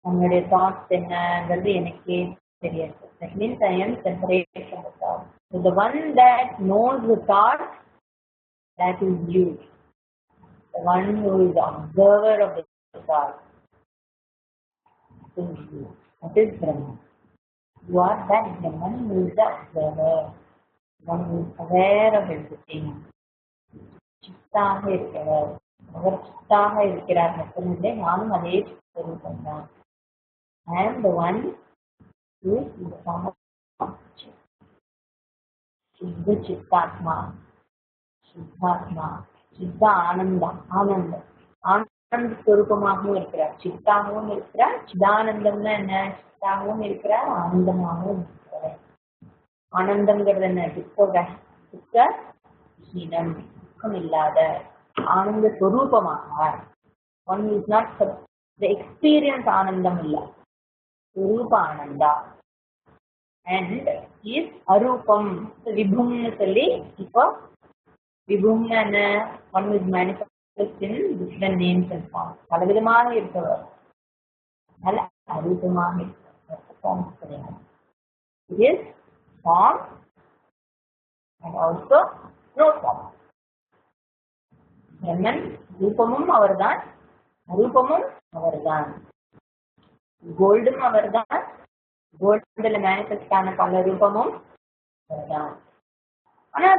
நம்மளுடைய thoughts என்னங்கிறது எனக்கே தெரியாது. That means I am separate from the thought. So the one that knows the thought, that is you. The one who is the observer of the thought, that is you. That is Brahman. You are that Brahman who is the observer, one who is aware of everything. சித்தாக இருக்கிறார். அவர் சித்தாக இருக்கிறார் மட்டுமில்லை, நானும் அதே ஸ்வரூபம் தான். I am the one who is in the form of Siddha Chittatma, Siddhatma, Siddha ஆனந்தம், ஆனந்தம் ஆனந்த ஸ்வரூபமாகவும் இருக்கிறார், சித்தாகவும் இருக்கிறார். சிதானந்தம்னா என்ன? சித்தாகவும் இருக்கிறார், ஆனந்தமாகவும் இருக்கிறார். ஆனந்தம்ங்கிறது என்ன? துக்கம் இல்லாத ஆனந்த ஸ்வரூபமாக. One is not the experience ஆனந்தம் இல்லை, ஸ்வரூப ஆனந்தா. அண்ட் இஸ் அரூபம், விபும்னு சொல்லி இப்போ விபும்னா என்ன? One is manifest in different names and forms. பலவிதமாக இருக்கவர், நல்ல அரூபமாக ஃபார்ம்ஸ் கிடையாது. It is form and also no form. பிரம்மன் ரூபமும் அவர்தான், அரூபமும் அவர்தான். கோல்டும் அவர்தான், கோல்டுல மேனிஃபெஸ்ட் ஆன பல ரூபமும் அவர்தான். ஆனா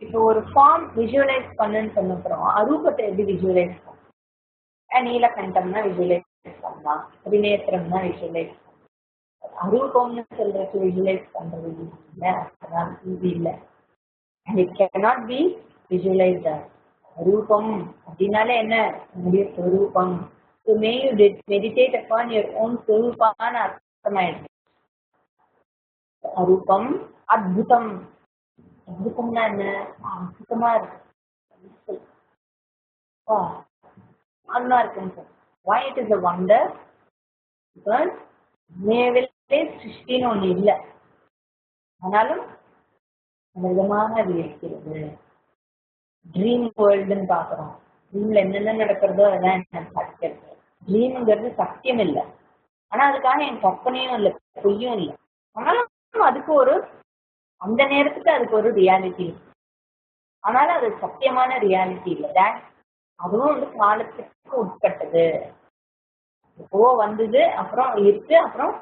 இப்போ ஒரு ஃபார்ம் விஜுவலைஸ் பண்ணுன்னு சொன்னப்புறம் அரூபத்தை எப்படி விஜுவலைஸ் பண்ணும்? நீலகண்டம்னா விஜுவலைஸ் பண்ணலாம், திரிநேத்திரம்னா விஷுவலைஸ், அரூபம்னு சொல்றது விஷுவலைஸ் பண்றது இல்லை, அதனால ஈஸி இல்லை. And it cannot be visualised. ரூபம் அப்படின்னாலே என்ன, நம்முடைய ஸ்வரூபம். So may you meditate upon your own ஸ்வரூபான அர்த்தமாயிடுச்சு. அரூபம், அத்புதம். அத்புதம்னா என்ன, அற்புதமா இருக்கு, நல்லா இருக்குன்னு சொல்லுங்க. Why it is a wonder? Because உண்மையாவே சிருஷ்டின்னு ஒண்ணு இல்லை, ஆனாலும் அந்த விதமாக அது இருக்கிறது. ட்ரீம் வேர்ல்டுன்னு பாக்குறோம், ட்ரீம்ல என்னென்ன நடக்கிறதோ அதெல்லாம் எனக்கு பார்க்கிறது. ட்ரீம்ங்கிறது சத்தியம் இல்லை, ஆனா அதுக்காக என் கற்பனையும் இல்லை, பொய்யும் இல்லை. ஆனாலும் அதுக்கு ஒரு, அந்த நேரத்துக்கு அதுக்கு ஒரு ரியாலிட்டி, ஆனாலும் அது சத்தியமான ரியாலிட்டி இல்லை. அதுவும் வந்து காலத்துக்கு உட்பட்டது. இப்போ வந்தது, அப்புறம் இருக்கு, அப்புறம்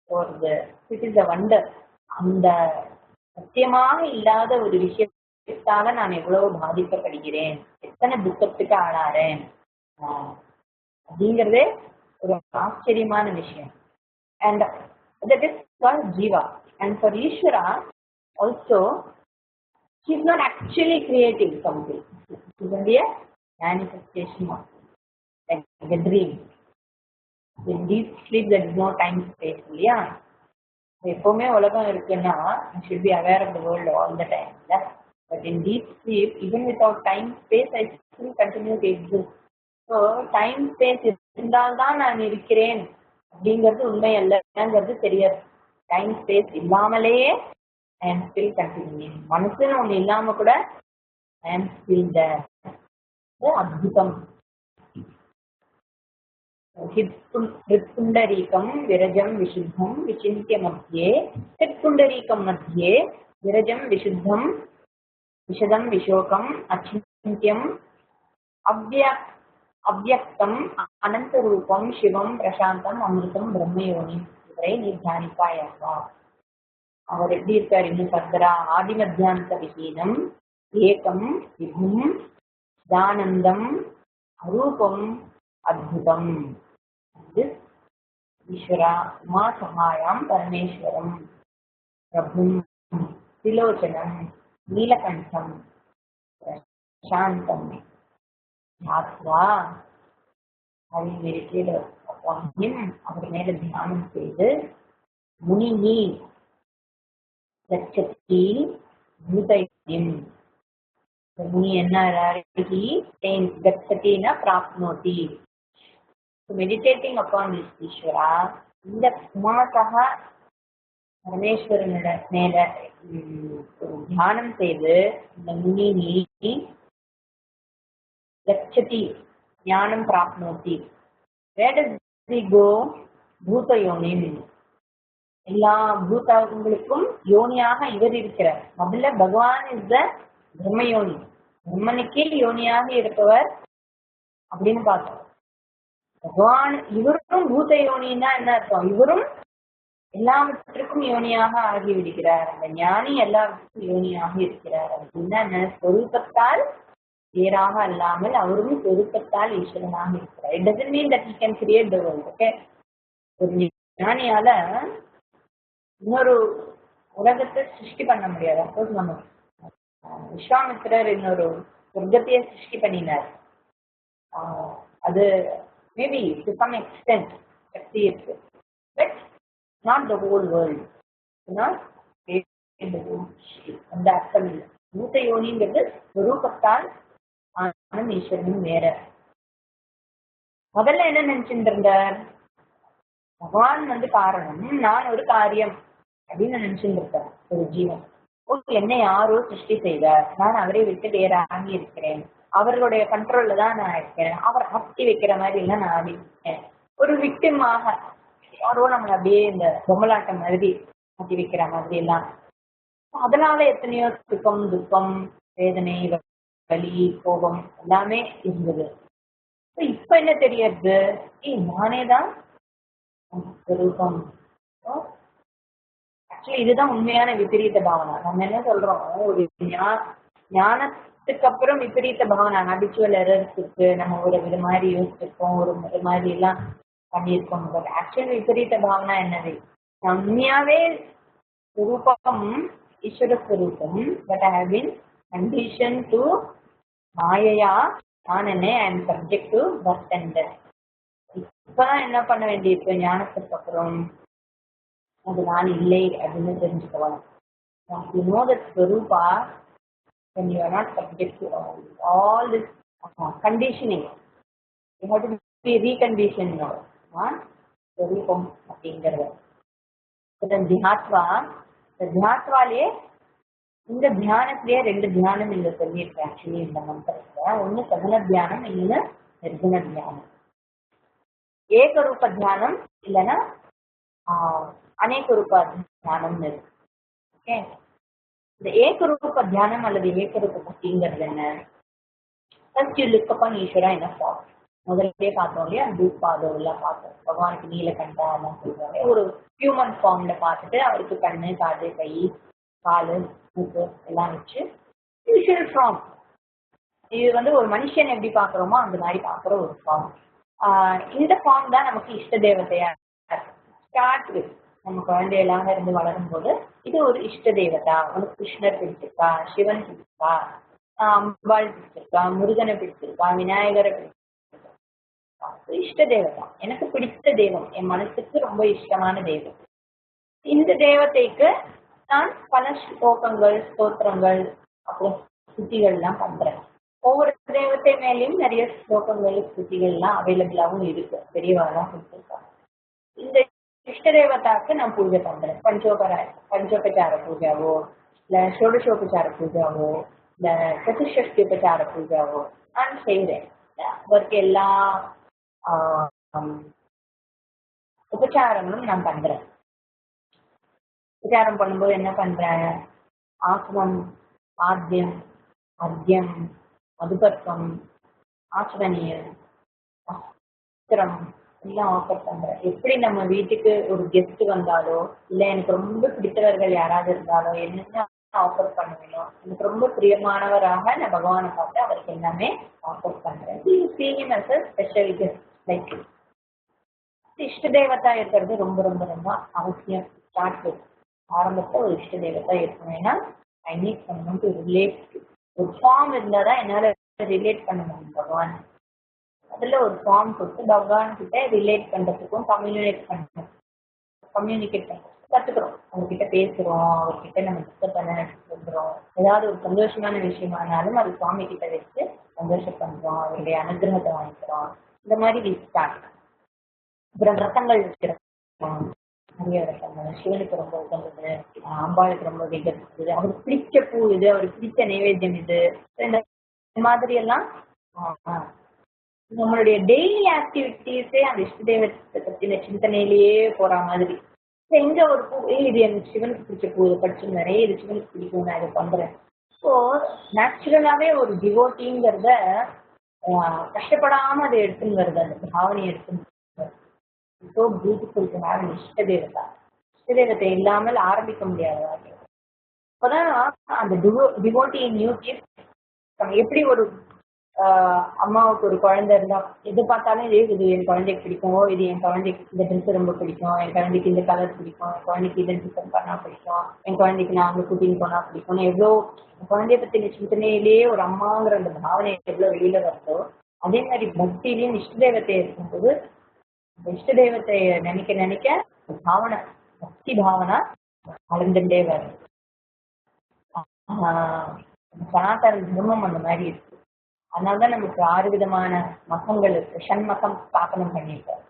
போறது. It is a wonder. அந்த சத்தியமாக இல்லாத ஒரு விஷயத்தால நான் எவ்வளவு பாதிக்கப்படுகிறேன், எத்தனை துக்கத்துக்கு ஆளாறேன் அப்படிங்கிறதே ஒரு ஆச்சரியமான விஷயம். And that is for Jiva. And for Ishvara also, she is not actually creating something. It is only a manifestation of like a dream. In deep sleep there is no time space. இல்லையா, எப்பவுமே உலகம் இருக்குன்னா I should be aware of the world all the time. But in deep sleep, even without time space, I still continue to exist. So time space இருந்தால்தான் நான் இருக்கிறேன் அப்படிங்கிறது உண்மை அல்லங்கிறது தெரியாது. டைம் ஸ்பேஸ் இல்லாமலேயே I am still continuing. மனசுன்னு ஒண்ணு இல்லாம கூட I am still there. அத்புதம். ஹிருத்புண்டரீகம் விரஜம் விசுத்தம் விசிந்திய மத்தியே, ஹிருத்புண்டரீகம் மத்தியே விரஜம் விசுத்தம் விஷதம் விஷோகம் அச்சிந்தியம் அவ்யக்தம் அனந்த ரூபம் சிவம் பிரசாந்தம் அமிர்தம் பிரம்மயோனி. இவரை நீ தியானிப்பாயவா. அவர் எப்படி இருக்கார் இன்னும் சர்க்கரா, ஆதிமத்தியாந்த விஹீனம் ஏகம் விபும் தானந்தம் அரூபம் அத்புதம். ஈஸ்வரா உமா சகாயம் பரமேஸ்வரம் பிரபும் திலோச்சனம் நீலகண்டம் சாந்தம் யாத்வா. அவர் மேல தியானம் செய்து முனிகி கச்சதி பூதயம். முனி என்ன கச்சதினா பிராப்னோதி. மெடிடேட்டிங் அப்பான் திஸ் ஈஸ்வரா, இந்த உமாசகா பரமேஸ்வரனோட மேல தியானம் செய்து இந்த முனி நீ கச்சதி ஞானம் பிராப்னோதி. Where does he go? பூத யோனி. எல்லா பூதங்களுக்கும் யோனியாக இவர் இருக்கிறார். முதல்ல பகவான் இஸ் த பிரம்மயோனி, பிரம்மனுக்கே யோனியாக இருப்பவர் அப்படின்னு பார்த்தோம். பகவான் இவரும் பூத யோனின்னா என்ன அர்த்தம், இவரும் எல்லாவற்றுக்கும் யோனியாக ஆகிவிடுகிறார். அந்த ஞானி எல்லாவற்றுக்கும் யோனியாக இருக்கிறார் அப்படின்னா என்ன, ஸ்வரூபத்தால் வேறாக அல்லாமல் அவரும் சொரூபத்தால் ஈஸ்வரனாக இருக்கிறார். It doesn't mean that he can create the world. Okay, ஒரு ஞானியால இன்னொரு உலகத்தை சிருஷ்டி பண்ண முடியாது. அப்போது நம்ம விஸ்வாமித்திரர் இன்னொரு சொர்க்கத்தையே சிருஷ்டி பண்ணினார். அது மேபி டு சம் எக்ஸ்டென்ட் சக்தி இருக்கு, but not the whole world. அந்த அர்த்தம் இல்லை. பூத யோனிங்கிறது ரூபத்தால் ஆனந்த் ஈஸ்வரனும் வேற. முதல்ல என்ன நினைச்சுட்டு இருந்தார், பகவான் வந்து காரணம், நான் ஒரு காரியம் அப்படின்னு நினைச்சுட்டு இருக்கார் ஒரு ஜீவன். என்னை யாரோ சிருஷ்டி செய்தார், நான் அவரை விட்டு வேற ஆகி இருக்கிறேன், அவர்களுடைய கண்ட்ரோல்ல தான் நான் இருக்கேன், அவர் ஆட்டி வைக்கிற மாதிரி எல்லாம் நான் ஆடி இருக்கேன். ஒரு விக்டிமாக யாரோ நம்மளை அப்படியே இந்த பொம்மலாட்டம் மாதிரி ஆட்டி வைக்கிற மாதிரி எல்லாம். அதனால எத்தனையோ சுகம் துக்கம் வேதனை வலி கோபம் எல்லாமே இருந்தது. இப்ப என்ன தெரியாது, நானே தான் ரூபம். ஆக்சுவலி இதுதான் உண்மையான விபரீத பாவனா. நம்ம என்ன சொல்றோம், ஒரு ஞானத்துக்கு அப்புறம் விபரீத பாவனா, ஹாபிச்சுவல் எரர்ஸ் இருக்கு, நம்ம ஒரு இது மாதிரி யோசிச்சிருக்கோம், ஒரு மாதிரி எல்லாம் பண்ணியிருக்கோம். பட் ஆக்சுவல் விபரீத பாவனா என்னது? உண்மையாவே ஸ்வரூபம் ஈஸ்வர ஸ்வரூபம், but I have been condition to மாயையா நானே I am subject to birth and death. இப்பதான் என்ன பண்ண வேண்டியிருக்கு? ஞானத்துக்கு அப்புறம் அது நான் இல்லை அப்படின்னு தெரிஞ்சுக்கலாம். You know that Swarupa, when you are not subject to all this conditioning, you have to be reconditioned now. Swarupam அப்படிங்கிறது தியாத்வாலே இந்த தியானத்திலேயே 2 தியானம் இங்க சொல்லியிருக்கேன். ஆக்சுவலி இந்த மந்திரத்துல ஒண்ணு சகுன தியானம், இன்னொன்னு நிர்குண தியானம். ஏகரூப தியானம் இல்லைன்னா அநேக ரூப தியானம் இருக்கு. ஓகே, இந்த ஏகரூப தியானம் அல்லது ஏகரூப பக்திங்கிறது என்ன? ஃபர்ஸ்ட் யூ லுக் அப்பான் ஈஸ்வரா என்ன ஃபார்ம். முதல்ல பார்த்தோம் இல்லையா, தூப்பாதோ எல்லாம் பார்த்தோம். பகவானுக்கு நீலகண்டா எல்லாம் சொல்றாங்க. ஒரு ஹியூமன் ஃபார்ம்ல பார்த்துட்டு அவருக்கு கண்ணு, காது, கை, காலு, மூக்கு எல்லாம் வச்சு யூஷுவல் ஃபார்ம். இது ஒரு மனுஷன் எப்படி பாக்குறோமோ அந்த மாதிரி பாக்குற ஒரு ஃபார்ம். இந்த ஃபார்ம் தான் நமக்கு இஷ்ட தேவதையா ஸ்டார்ட் வித். நம்ம குழந்தையெல்லாம் இருந்து வளரும் போது இது ஒரு இஷ்ட தேவதா. உனக்கு கிருஷ்ணர் பிடிச்சிருக்கா, சிவன் பிடிச்சிருக்கா, அம்பாள் பிடிச்சிருக்கா, முருகனை பிடிச்சிருக்கா, விநாயகரை பிடிச்சிருக்கா, இஷ்ட தேவதா. எனக்கு பிடித்த தெய்வம், என் மனசுக்கு ரொம்ப இஷ்டமான தெய்வம். இந்த தெய்வத்தைக்கு நான் பல ஸ்லோகங்கள், ஸ்தோத்திரங்கள், அப்புறம் ஸ்துதிகள் எல்லாம் பண்றேன். ஒவ்வொரு தெய்வத்தை மேலேயும் நிறைய ஸ்லோகங்கள், ஸ்துதிகள் எல்லாம் அவைலபிளாகவும் இருக்கு, பெரியவாலாம் கொடுத்துருக்காங்க. இந்த இஷ்ட தேவதாக்கு நான் பூஜை பண்றேன். பஞ்சோபச்சார பூஜாவோ இல்ல ஷோடசோபச்சார பூஜாவோ இல்ல சதுஷ்டி உபச்சார பூஜாவோ நான் செய்யறேன். அவருக்கு எல்லா உபச்சாரங்களும் நான் பண்றேன். உபச்சாரம் பண்ணும்போது என்ன பண்றேன்? ஆத்மம், ஆத்தியம், அத்தியம், மதுபத்வம், ஆச்சரணியம், அஸ்திரம் எல்லாம் ஆஃபர் பண்றேன். எப்படி நம்ம வீட்டுக்கு ஒரு கெஸ்ட் வந்தாலோ இல்ல எனக்கு ரொம்ப பிடித்தவர்கள் யாராவது இருந்தாலோ என்னென்ன ஆஃபர் பண்ணுவேனோ, எனக்கு ரொம்ப பிரியமானவராக நான் பகவானை பார்த்து அவருக்கு எல்லாமே ஆஃபர் பண்றேன். ஸ்பெஷல் கெஸ்ட் லைக் இஷ்ட தேவதா இருக்கிறது ரொம்ப ரொம்ப ரொம்ப அவசியம். ஸ்டார்ட் ஆரம்பத்துல ஒரு இஷ்ட தேவதா இருக்கணும். ஏன்னா I need someone to relate. ஒரு ஃபார்ம் இருந்தாதான் என்னால ரிலேட் பண்ண முடியும் பகவான். அதுல ஒரு ஃபார்ம் கொடுத்து பகவான் கிட்ட ரிலேட் பண்றதுக்கும் கம்யூனிகேட் பண்றதுக்கும் கத்துக்கிறோம். அவர்கிட்ட பேசுறோம், அவர்கிட்ட நம்ம டிஸ்கஸ் பண்ண சொல்றோம். ஏதாவது ஒரு சந்தோஷமான விஷயமானாலும் அது சுவாமி கிட்ட வச்சு சந்தோஷம் பண்றோம், அவருடைய அனுகிரகத்தை வாங்கிக்கிறோம். இந்த மாதிரி ஸ்டார்ட். அப்புறம் ரசங்கள் வச்சிருக்கோம், நிறைய ரசங்கள். சிவனுக்கு ரொம்ப உகந்தது, அம்பாளுக்கு ரொம்ப விகரிச்சது, அவருக்கு பிடிச்ச பூ இது, அவருக்கு பிடிச்ச நைவேத்தியம் இது. இந்த மாதிரி எல்லாம் நம்மளுடைய டெய்லி ஆக்டிவிட்டிஸே அந்த இஷ்ட தெய்வத்தை பத்தின சிந்தனையிலேயே போற மாதிரி. எங்க ஒரு பூ, இது எனக்கு சிவனுக்கு பிடிச்ச பூ, இதை படிச்சு நிறைய இது சிவனுக்கு பிடிக்கும், நான் இதை பண்றேன். ஸோ நேச்சுரலாவே ஒரு டிவோட்டிங்கிறத கஷ்டப்படாம அதை எடுத்துன்னு வருது, அந்த பாவனையை எடுத்துன்னு. ஸோ பியூட்டிஃபுல் டு ஹேவ் இஷ்ட தேவதா. இஷ்ட தேவத்தை இல்லாமல் ஆரம்பிக்க முடியாது. அப்போதான் அந்த டிவோட்டி நியூ கிஃப்ட். எப்படி ஒரு அம்மாவுக்கு ஒரு குழந்தை இருந்தா எது பார்த்தாலும் இது என் குழந்தைக்கு பிடிக்கும், இது என் குழந்தைக்கு இந்த ட்ரெஸ் ரொம்ப பிடிக்கும், என் குழந்தைக்கு இந்த கலர் பிடிக்கும், என் குழந்தைக்கு இதை டிசைன் பண்ணா பிடிக்கும், என் குழந்தைக்கு நான் அங்கே கூட்டின்னு போனா பிடிக்கும்னு எவ்வளோ குழந்தைய பத்தின சிந்தனையிலேயே ஒரு அம்மாங்கிற அந்த பாவனை எவ்வளோ வெளியில வருதோ, அதே மாதிரி பக்தியிலையும் இஷ்ட தெய்வத்தை இருக்கும்போது இஷ்ட தெய்வத்தை நினைக்க நினைக்க பாவனை, பக்தி பாவனா வளர்ந்துட்டே வரும். சனாதன தர்மம் அந்த மாதிரி இருக்கு. அதனாலதான் நமக்கு 6 விதமான மதங்கள் இருக்கு. ஷண்மகம் ஸ்தாபனம் பண்ணியிருக்காரு.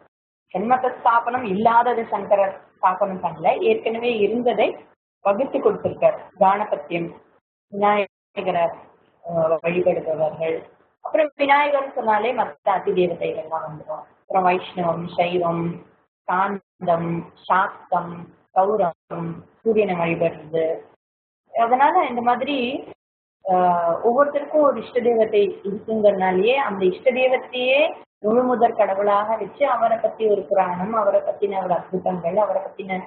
ஷண்மக ஸ்தாபனம் இல்லாததை சங்கரர் ஸ்தாபனம் பண்ணல, ஏற்கனவே இருந்ததை வகுத்து கொடுத்திருக்காரு. காணபத்தியம், விநாயகரை வழிபடுபவர்கள். அப்புறம் விநாயகர் சொன்னாலே மற்ற அதி தேவதைகள்லாம் வந்துடும். அப்புறம் வைஷ்ணவம், சைவம், சாந்தம், சாக்தம், கௌரவம், சூரியனை வழிபடுறது. அதனால இந்த மாதிரி ஒவ்வொருத்தருக்கும் ஒரு இஷ்ட தெய்வத்தை இருக்குங்கிறதுனாலயே அந்த இஷ்ட தெய்வத்தையே முழு முதற் கடவுளாக வச்சு அவரை பத்தி ஒரு புராணம், அவரை பத்தின ஒரு அற்புதங்கள், அவரை பத்தின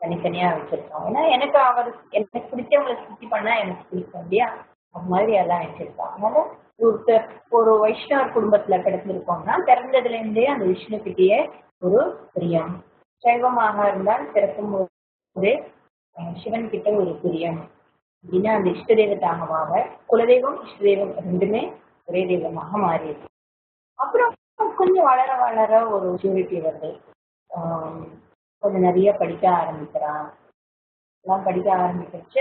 தனித்தனியா வச்சிருக்கோம். ஏன்னா எனக்கு பிடிச்சவங்களை சுத்தி பண்ணா எனக்கு பிடிக்கும் இல்லையா. அது மாதிரி எல்லாம் வச்சிருப்பாங்க. அதனால ஒருத்தர் ஒரு வைஷ்ணவர் குடும்பத்துல கிடைச்சிருக்கோம்னா பிறந்ததுல இருந்தே அந்த விஷ்ணு கிட்டேயே ஒரு பிரியம். சைவமாக இருந்தால் பிறக்கும் போதே சிவன் கிட்ட ஒரு பிரியம் அப்படின்னா அந்த இஷ்ட தெய்வத்தாகவாக குலதெய்வம் இஷ்ட தெய்வம் ரெண்டுமே ஒரே தெய்வமாக மாறிடுது. அப்புறம் கொஞ்சம் வளர வளர ஒரு மெச்சூரிட்டி வருது. கொஞ்சம் நிறைய படிக்க ஆரம்பிக்கிறான். எல்லாம் படிக்க ஆரம்பிச்ச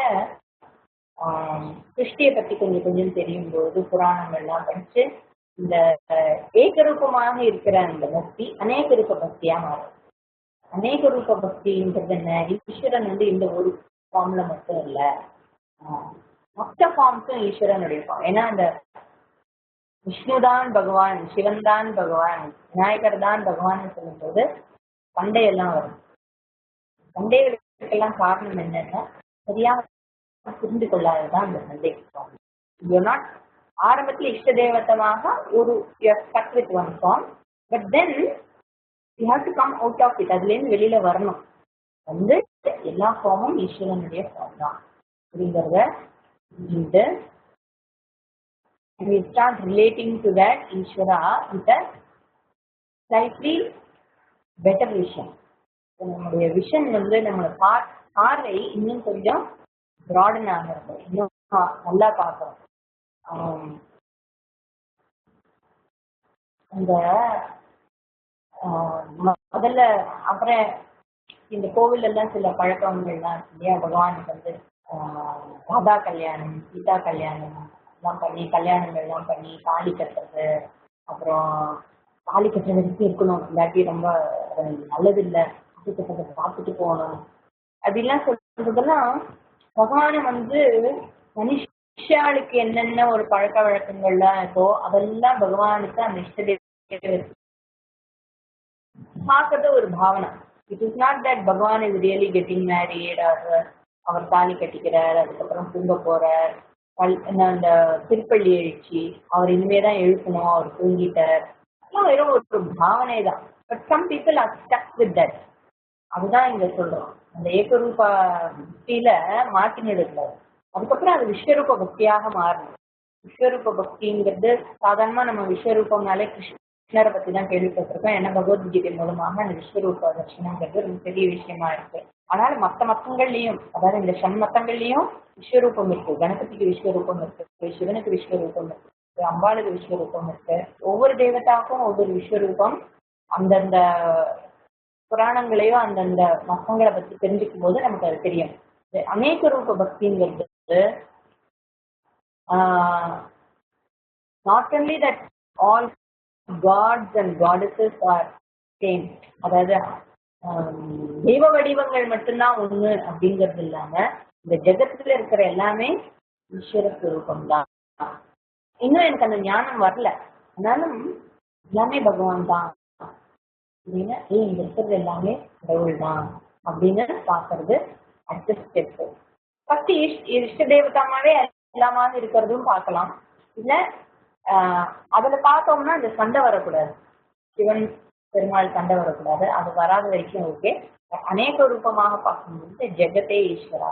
கிருஷ்டியை பத்தி கொஞ்சம் கொஞ்சம் தெரியும் போது புராணங்கள்லாம் படிச்சு இந்த ஏகரூபமாக இருக்கிற அந்த பக்தி அநேக ரூப பக்தியா மாறும். அநேக ரூப பக்தின்றது என்ன? ஈஸ்வரன் இந்த ஒரு ஃபார்ம்ல மட்டும் இல்ல, மொத்த ஃபார்ம்ஸும் ஈஸ்வரனுடைய ஃபார்ம். ஏன்னா அந்த விஷ்ணுதான் பகவான், சிவன் தான் பகவான், விநாயகர் தான் பகவான் சொல்லும் போது சண்டையெல்லாம் வரும். சண்டைகளுக்கெல்லாம் காரணம் என்னன்னா சரியாக புரிந்து கொள்ளாததான் அந்த சண்டைக்கு. ஆரம்பத்துல இஷ்ட தேவதமாக ஒரு stuck with one form, but then you have to come out of it. அதுல இருந்து வெளியில வரணும். எல்லா ஃபார்மும் ஈஸ்வரனுடைய ஃபார்ம் தான் அப்படிங்கிறத புரிஞ்சுட்டு we start relating to that Ishvara with a slightly better vision. நம்மளுடைய விஷன் நம்மளோட பார்வை இன்னும் கொஞ்சம் ப்ராடன் ஆகிறது, இன்னும் நல்லா பார்க்கணும். அந்த முதல்ல அப்புறம் இந்த கோவில் எல்லாம் சில பழக்கங்கள்லாம் இல்லையா, பகவானுக்கு ராதா கல்யாணம், சீதா கல்யாணம் எல்லாம் பண்ணி கல்யாணங்கள்லாம் பண்ணி தாலி கட்டுறது, அப்புறம் தாலி கட்டுற வரைக்கும் இருக்கணும், இல்லாட்டி ரொம்ப நல்லது இல்லை, பார்த்துட்டு போகணும் அப்படிலாம் சொல்றதெல்லாம் பகவானை மனுஷாளுக்கு என்னென்ன ஒரு பழக்க வழக்கங்கள்லாம் இருக்கோ அதெல்லாம் பகவானுக்கு அந்த இஷ்ட பார்க்கறது ஒரு பாவனை. இட் இஸ் நாட் தட் பகவான் இஸ் ரியலி கெட்டிங் மேரீட், அவர் தாலி கட்டிக்கிறார், அதுக்கப்புறம் தூங்க போறார், அந்த திருப்பள்ளி எழுச்சி அவர் இனிமேதான் எழுப்பணும், அவர் தூங்கிட்டார், வெறும் ஒரு பாவனை தான். But some people are stuck with that. அதுதான் இங்க சொல்றோம். அந்த ஏகரூப பக்தியில மாற்றினிடல, அதுக்கப்புறம் அது விஸ்வரூப பக்தியாக மாறணும். விஸ்வரூப பக்திங்கிறது சாதாரணமா நம்ம விஸ்வரூபம்னாலே கிருஷ்ணரை பத்தி தான் கேள்விப்பட்டிருக்கோம். ஏன்னா பகவத்கீதை மூலமாக அந்த விஸ்வரூப தர்ஷனங்கிறது ரொம்ப பெரிய விஷயமா இருக்கு. ஆனால் மற்ற மத்தங்கள்லயும், அதாவது இந்த சண்மத்தங்கள்லயும் விஸ்வரூபம் இருக்கு. கணபதிக்கு விஸ்வரூபம் இருக்கு, சிவனுக்கு விஸ்வரூபம் இருக்கு, அம்பாளுக்கு விஸ்வரூபம் இருக்கு. ஒவ்வொரு தேவதாக்கும் ஒவ்வொரு விஸ்வரூபம். அந்தந்த புராணங்களையோ அந்தந்த மத்தங்களை பத்தி தெரிஞ்சுக்கும் போது நமக்கு அது தெரியும். அநேக ரூப பக்திங்கிறது not only that all gods and goddesses are same, அதாவது தெய்வ வடிவங்கள் மட்டும்தான் ஒண்ணு அப்படிங்கிறது இல்லாம இந்த ஜெகத்துல இருக்கிற எல்லாமே ஈஸ்வர ஸ்வரூபம் தான். இன்னும் எனக்கு அந்த ஞானம் வரல, ஆனாலும் எல்லாமே பகவான் தான் அப்படின்னு இங்க இருக்கிறது எல்லாமே கடவுள் தான் அப்படின்னு பாக்குறது அடுத்த ஸ்டெப். ஃபர்ஸ்ட் இஷ்ட தேவதாமாவே எல்லாமாக இருக்கிறதும் பார்க்கலாம். இல்ல அதுல பார்த்தோம்னா அந்த சண்டை வரக்கூடாது, சிவன் பெருமாள் சண்டை வரக்கூடாது, அது வராத வரைக்கும் ஓகே. அநேக ரூபமாக பார்க்கும்போது ஜெகத்தே ஈஸ்வரா,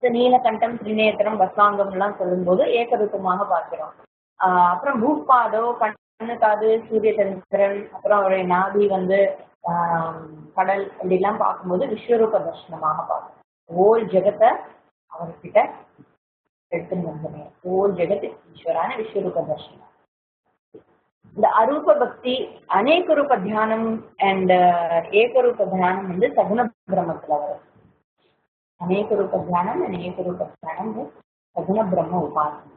நீலகண்டம், திரிநேத்திரம், பஸ்வாங்கம் எல்லாம் சொல்லும் போது ஏக ரூபமாக பார்க்கிறோம். அப்புறம் பூபாதோ, கண்ணு, காது, சூரிய சந்திரன், அப்புறம் அவருடைய நாதி கடல் அப்படிலாம் பார்க்கும்போது விஸ்வரூப தர்ஷனமாக பார்க்கணும். ஓல் ஜெகத்தை அவர்கிட்ட எடுத்துன்னு வந்துடுறேன். ஓல் ஜெகத் ஈஸ்வரான விஸ்வரூப தர்ஷனம். இந்த அரூப பக்தி, அநேக ரூப தியானம் அண்ட் ஏகரூப தியானம் சகுன பிரம்மத்துல வரும். அநேக ரூப தியானம் அண்ட் ஏகரூப தியானம் சகுன பிரம்ம உபாசனை.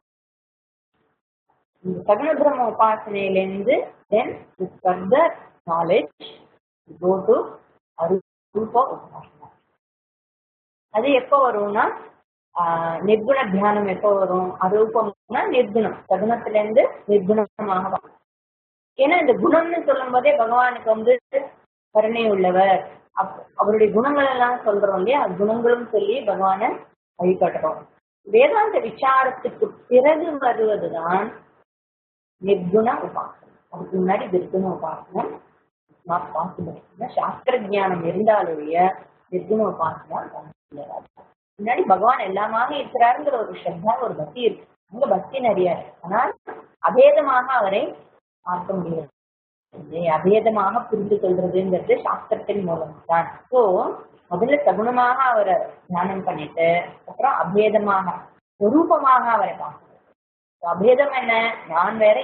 இந்த சகுன பிரம்ம உபாசனையிலிருந்து then with further knowledge go to அரூப உபாசனை. அது எப்போ வரும்னா நிர்குண தியானம் எப்போ வரும்? அரூபம்னா நிர்குணம், சகுனத்துல இருந்து நிர்குணமாக. ஏன்னா இந்த குணம்னு சொல்லும் போதே பகவானுக்கு கருணை உள்ளவர், அவருடைய குணங்கள் எல்லாம் சொல்றோம் இல்லையா, குணங்களும் சொல்லி பகவானை வழிபடுறோம். வேதாந்த விசாரத்துக்கு பிறகு வருவதுதான் நிர்குண உபாசனம். அதுக்கு முன்னாடி நிர்குண உபாசனம் நாட் பாசிபிள். சாஸ்திர ஜானம் இருந்தாலுடைய நிர்குண உபாசனம் முன்னாடி பகவான் எல்லாமாக இருக்கிறாருங்கிற ஒரு ஸ்ரத்தா ஒரு பக்தி இருக்கு. அங்க பக்தி நிறைய இருக்கு. ஆனால் அபேதமாக அவரை பார்க்க முடியாது. அபேதமாக புரிந்து கொள்றதுங்கிறது சாஸ்திரத்தின் மூலம் தான். ஸோ முதல்ல சகுணமாக அவரை தியானம் பண்ணிட்டு அப்புறம் அபேதமாக சொரூபமாக அவரை பார்க்கணும். அபேதம் என்ன? நான் வேற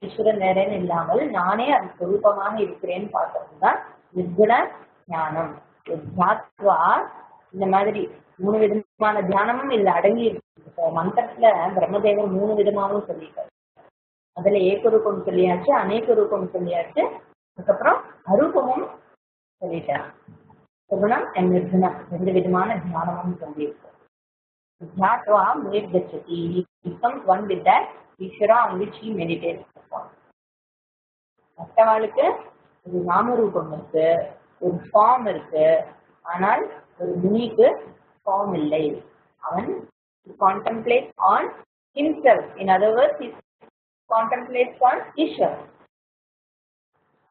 ஈஸ்வரன் வேறேன்னு இல்லாமல் நானே அது சொரூபமாக இருக்கிறேன்னு பார்க்கறதுதான் நிர்குண ஞானம். இந்த மாதிரி 3 விதமான தியானமும் இதுல அடங்கி இருக்கு. மந்திரத்துல பிரம்மதேவர் 3 விதமாவும் சொல்லிட்டாரு. அதுல ஏகரூபம் சொல்லியாச்சு, அநேக ரூபம் சொல்லியாச்சு, அதுக்கப்புறம் அரூபமும் சொல்லிட்டாரு. சகுணம் அண்ட் நிர்குணம் 2 விதமான தியானமும் சொல்லியிருக்கு. one with that Ishvara on which he meditates upon. மற்றவாளுக்கு ஒரு நாமரூபம் இருக்கு, ஒரு ஃபார்ம் இருக்கு, ஆனால் ஒரு முனிக்கு ஃபார்ம் இல்லை. அவன் contemplates on himself. In other words, he contemplates on Ishvara.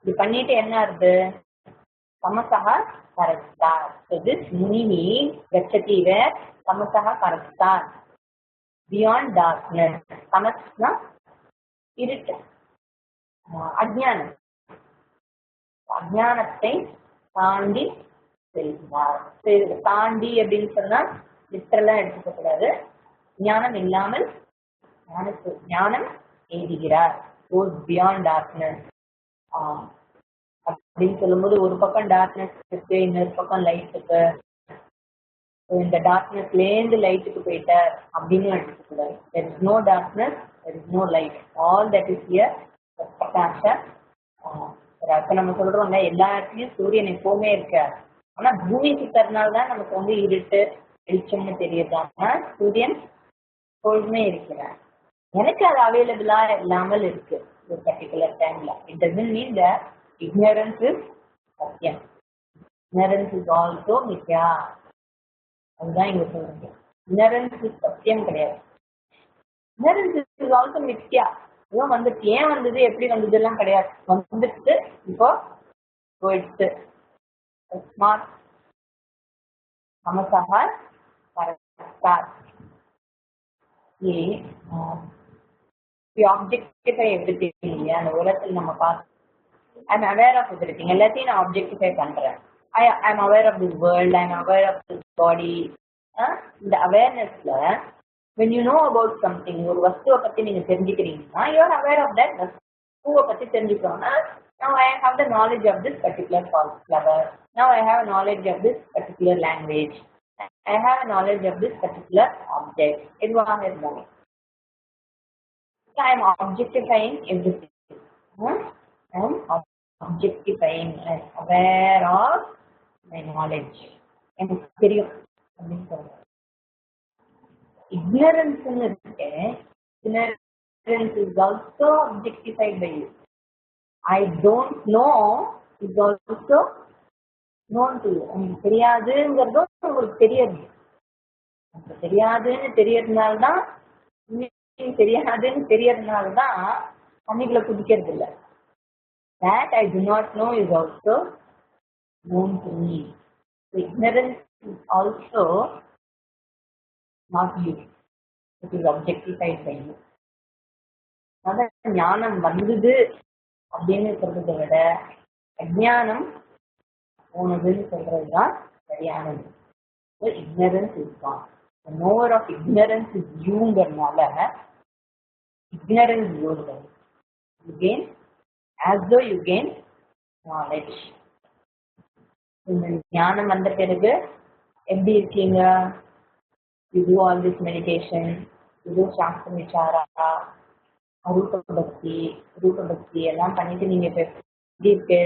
இது பண்ணிட்டு என்ன ஆகுது? Tamasha கரஸ்தார். So this muni gachati where Tamasha கரஸ்தார், beyond darkness. தமஸ்னா இருட்டு, அஜ்ஞானம். அஜ்ஞானத்தை தாண்டி செல்கிறார். தாண்டி அப்படின்னு சொன்னா லிட்டரலா எடுத்துக்க கூடாது. ஞானம் இல்லாமல் ஞானம் எய்துகிறார். goes beyond darkness. அப்படின்னு சொல்லும்போது ஒரு பக்கம் டார்க்னஸ் இருக்கு, இன்னொரு பக்கம் லைட் இருக்கு. இந்த டார்க்னஸ்ல இருந்து லைட்டுக்கு போயிட்டார் அப்படின்னு எடுத்துக்கூடாது. there is no darkness, there is no light, all that is here Prakash. அப்ப நம்ம சொல்றோம்ல எல்லா இடத்துலயும் சூரியன் எப்பவுமே இருக்கார், ஆனா பூமி சுத்தறதுனால்தான் நமக்கு இருட்டு வெளிச்சம்னு தெரியுது. ஆனா சூரியன் எப்பொழுதுமே இருக்கிறார். எனக்கு அது அவைலபிளா இல்லாமல் இருக்கு ஒரு பர்டிகுலர் டைம்ல. It doesn't mean that ignorance is satyam. Ignorance is also mithya. அதுதான் இங்க சொல்றீங்க. ignorance is சத்தியம் கிடையாது. ignorance is also mithya. ஏதோ வந்துட்டு ஏன் வந்தது எப்படி வந்தது எல்லாம் கிடையாது. வந்துட்டு இப்போ போயிடுச்சு. ஸ்மார்ட் சமசகா கரஸ்தார். objectify everything இல்லையா அந்த உலகத்தில் நம்ம பார்த்து I'm aware of everything. எல்லாத்தையும் நான் objectify பண்றேன். I'm aware of this world, I'm aware of this body. இந்த awarenessல when you know about something, ஒரு வஸ்துவை பத்தி நீங்க தெரிஞ்சுக்கிறீங்கன்னா you are aware of that வஸ்துவை பத்தி தெரிஞ்சுக்கணும்னா now I have the knowledge of this particular flower, now I have knowledge of this particular language, I have knowledge of this particular object. இதுவாக இருந்தாலும் I am objectifying everything. I am objectifying, aware of my knowledge. எனக்கு தெரியும் அப்படின்னு சொல்றேன். Ignorance இருக்கு. Ignorance is also objectified by you. I don't know is also known to you. உங்களுக்கு தெரியாதுங்கிறதும் உங்களுக்கு தெரியாது. உங்களுக்கு தெரியாதுன்னு தெரியறதுனால்தான் தெரியாதுன்னு தெரியறதுனால்தான் தண்ணிக்குள்ள குதிக்கிறது இல்லை. That I do not know is also known to me. So ignorance is also not you. It is objectified by you. அதான் ஞானம் வந்தது அப்படின்னு சொல்றதை விட அஜ்ஞானம் போனதுன்னு சொல்றதுதான் சரியானது. So ignorance is gone. The knower of ignorance is youங்கிறதுனால ignorance goes away. You gain as though you gain knowledge. இந்த ஞானம் வந்த பிறகு எப்படி இருக்கீங்க? You do all this meditation, you do சாஸ்திர விசாரா, ரூப பக்தி எல்லாம் பண்ணிட்டு நீங்க எப்படி இருக்கு?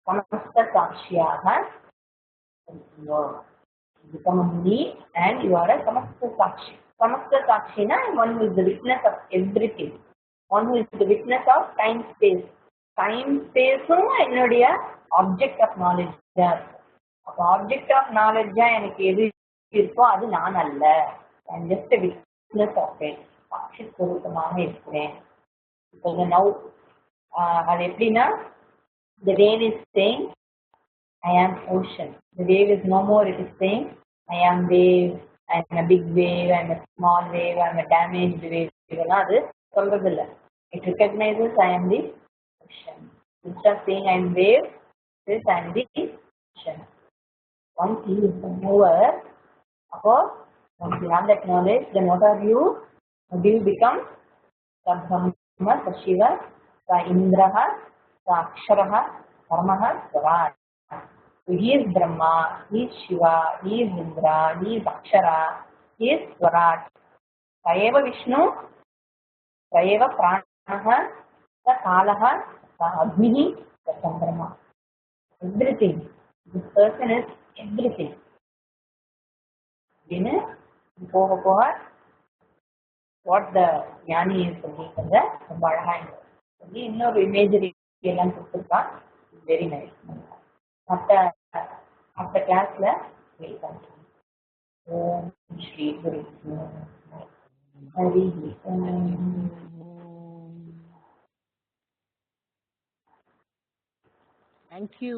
சமஸ்த சாட்சியாக become a muni and you are a samasta sakshi. Samasta sakshina, one who is the witness of everything, one who is the witness of time space. Time space என்னுடைய ஆப்ஜெக்ட் ஆஃப் நாலேஜ் தான். அப்போ object of நாலேஜா எனக்கு எது இருக்கோ அது நான் அல்ல. I am just witness of it. சாட்சி ஸ்வரூபமாக இருக்கிறேன். இப்போ நவ் அது எப்படின்னா the wave is saying I am ocean. The wave is no more, it is saying I am wave, I'm a big wave, I'm a small wave, I'm a damaged wave. அது சொல்றதில்ல. It recognizes I am the ocean. Instead of saying I am wave, it says I am the ocean. Once he is the mover, once you have that knowledge, then what are you? What do you become? The Brahma, the Shiva, the Indraha, the Aksharaha, Dharmaha, Swaraj. So he is Brahma, he is Shiva, he is Indra, he is Akshara, he is Swaraj. Sayeva Vishnu, Sayeva Pranaha, the Kalaha, the Agni, the Chandrama. Everything. This person is everything. You know, what the Jnani is சொல்லிக்கிறத ரொம்ப அழகா சொல்லி இன்னொரு imagery எல்லாம் கொடுத்துருக்கான். Very nice. மற்ற கிளாஸ்ல welcome. Om Sri Guru Hari. Thank you.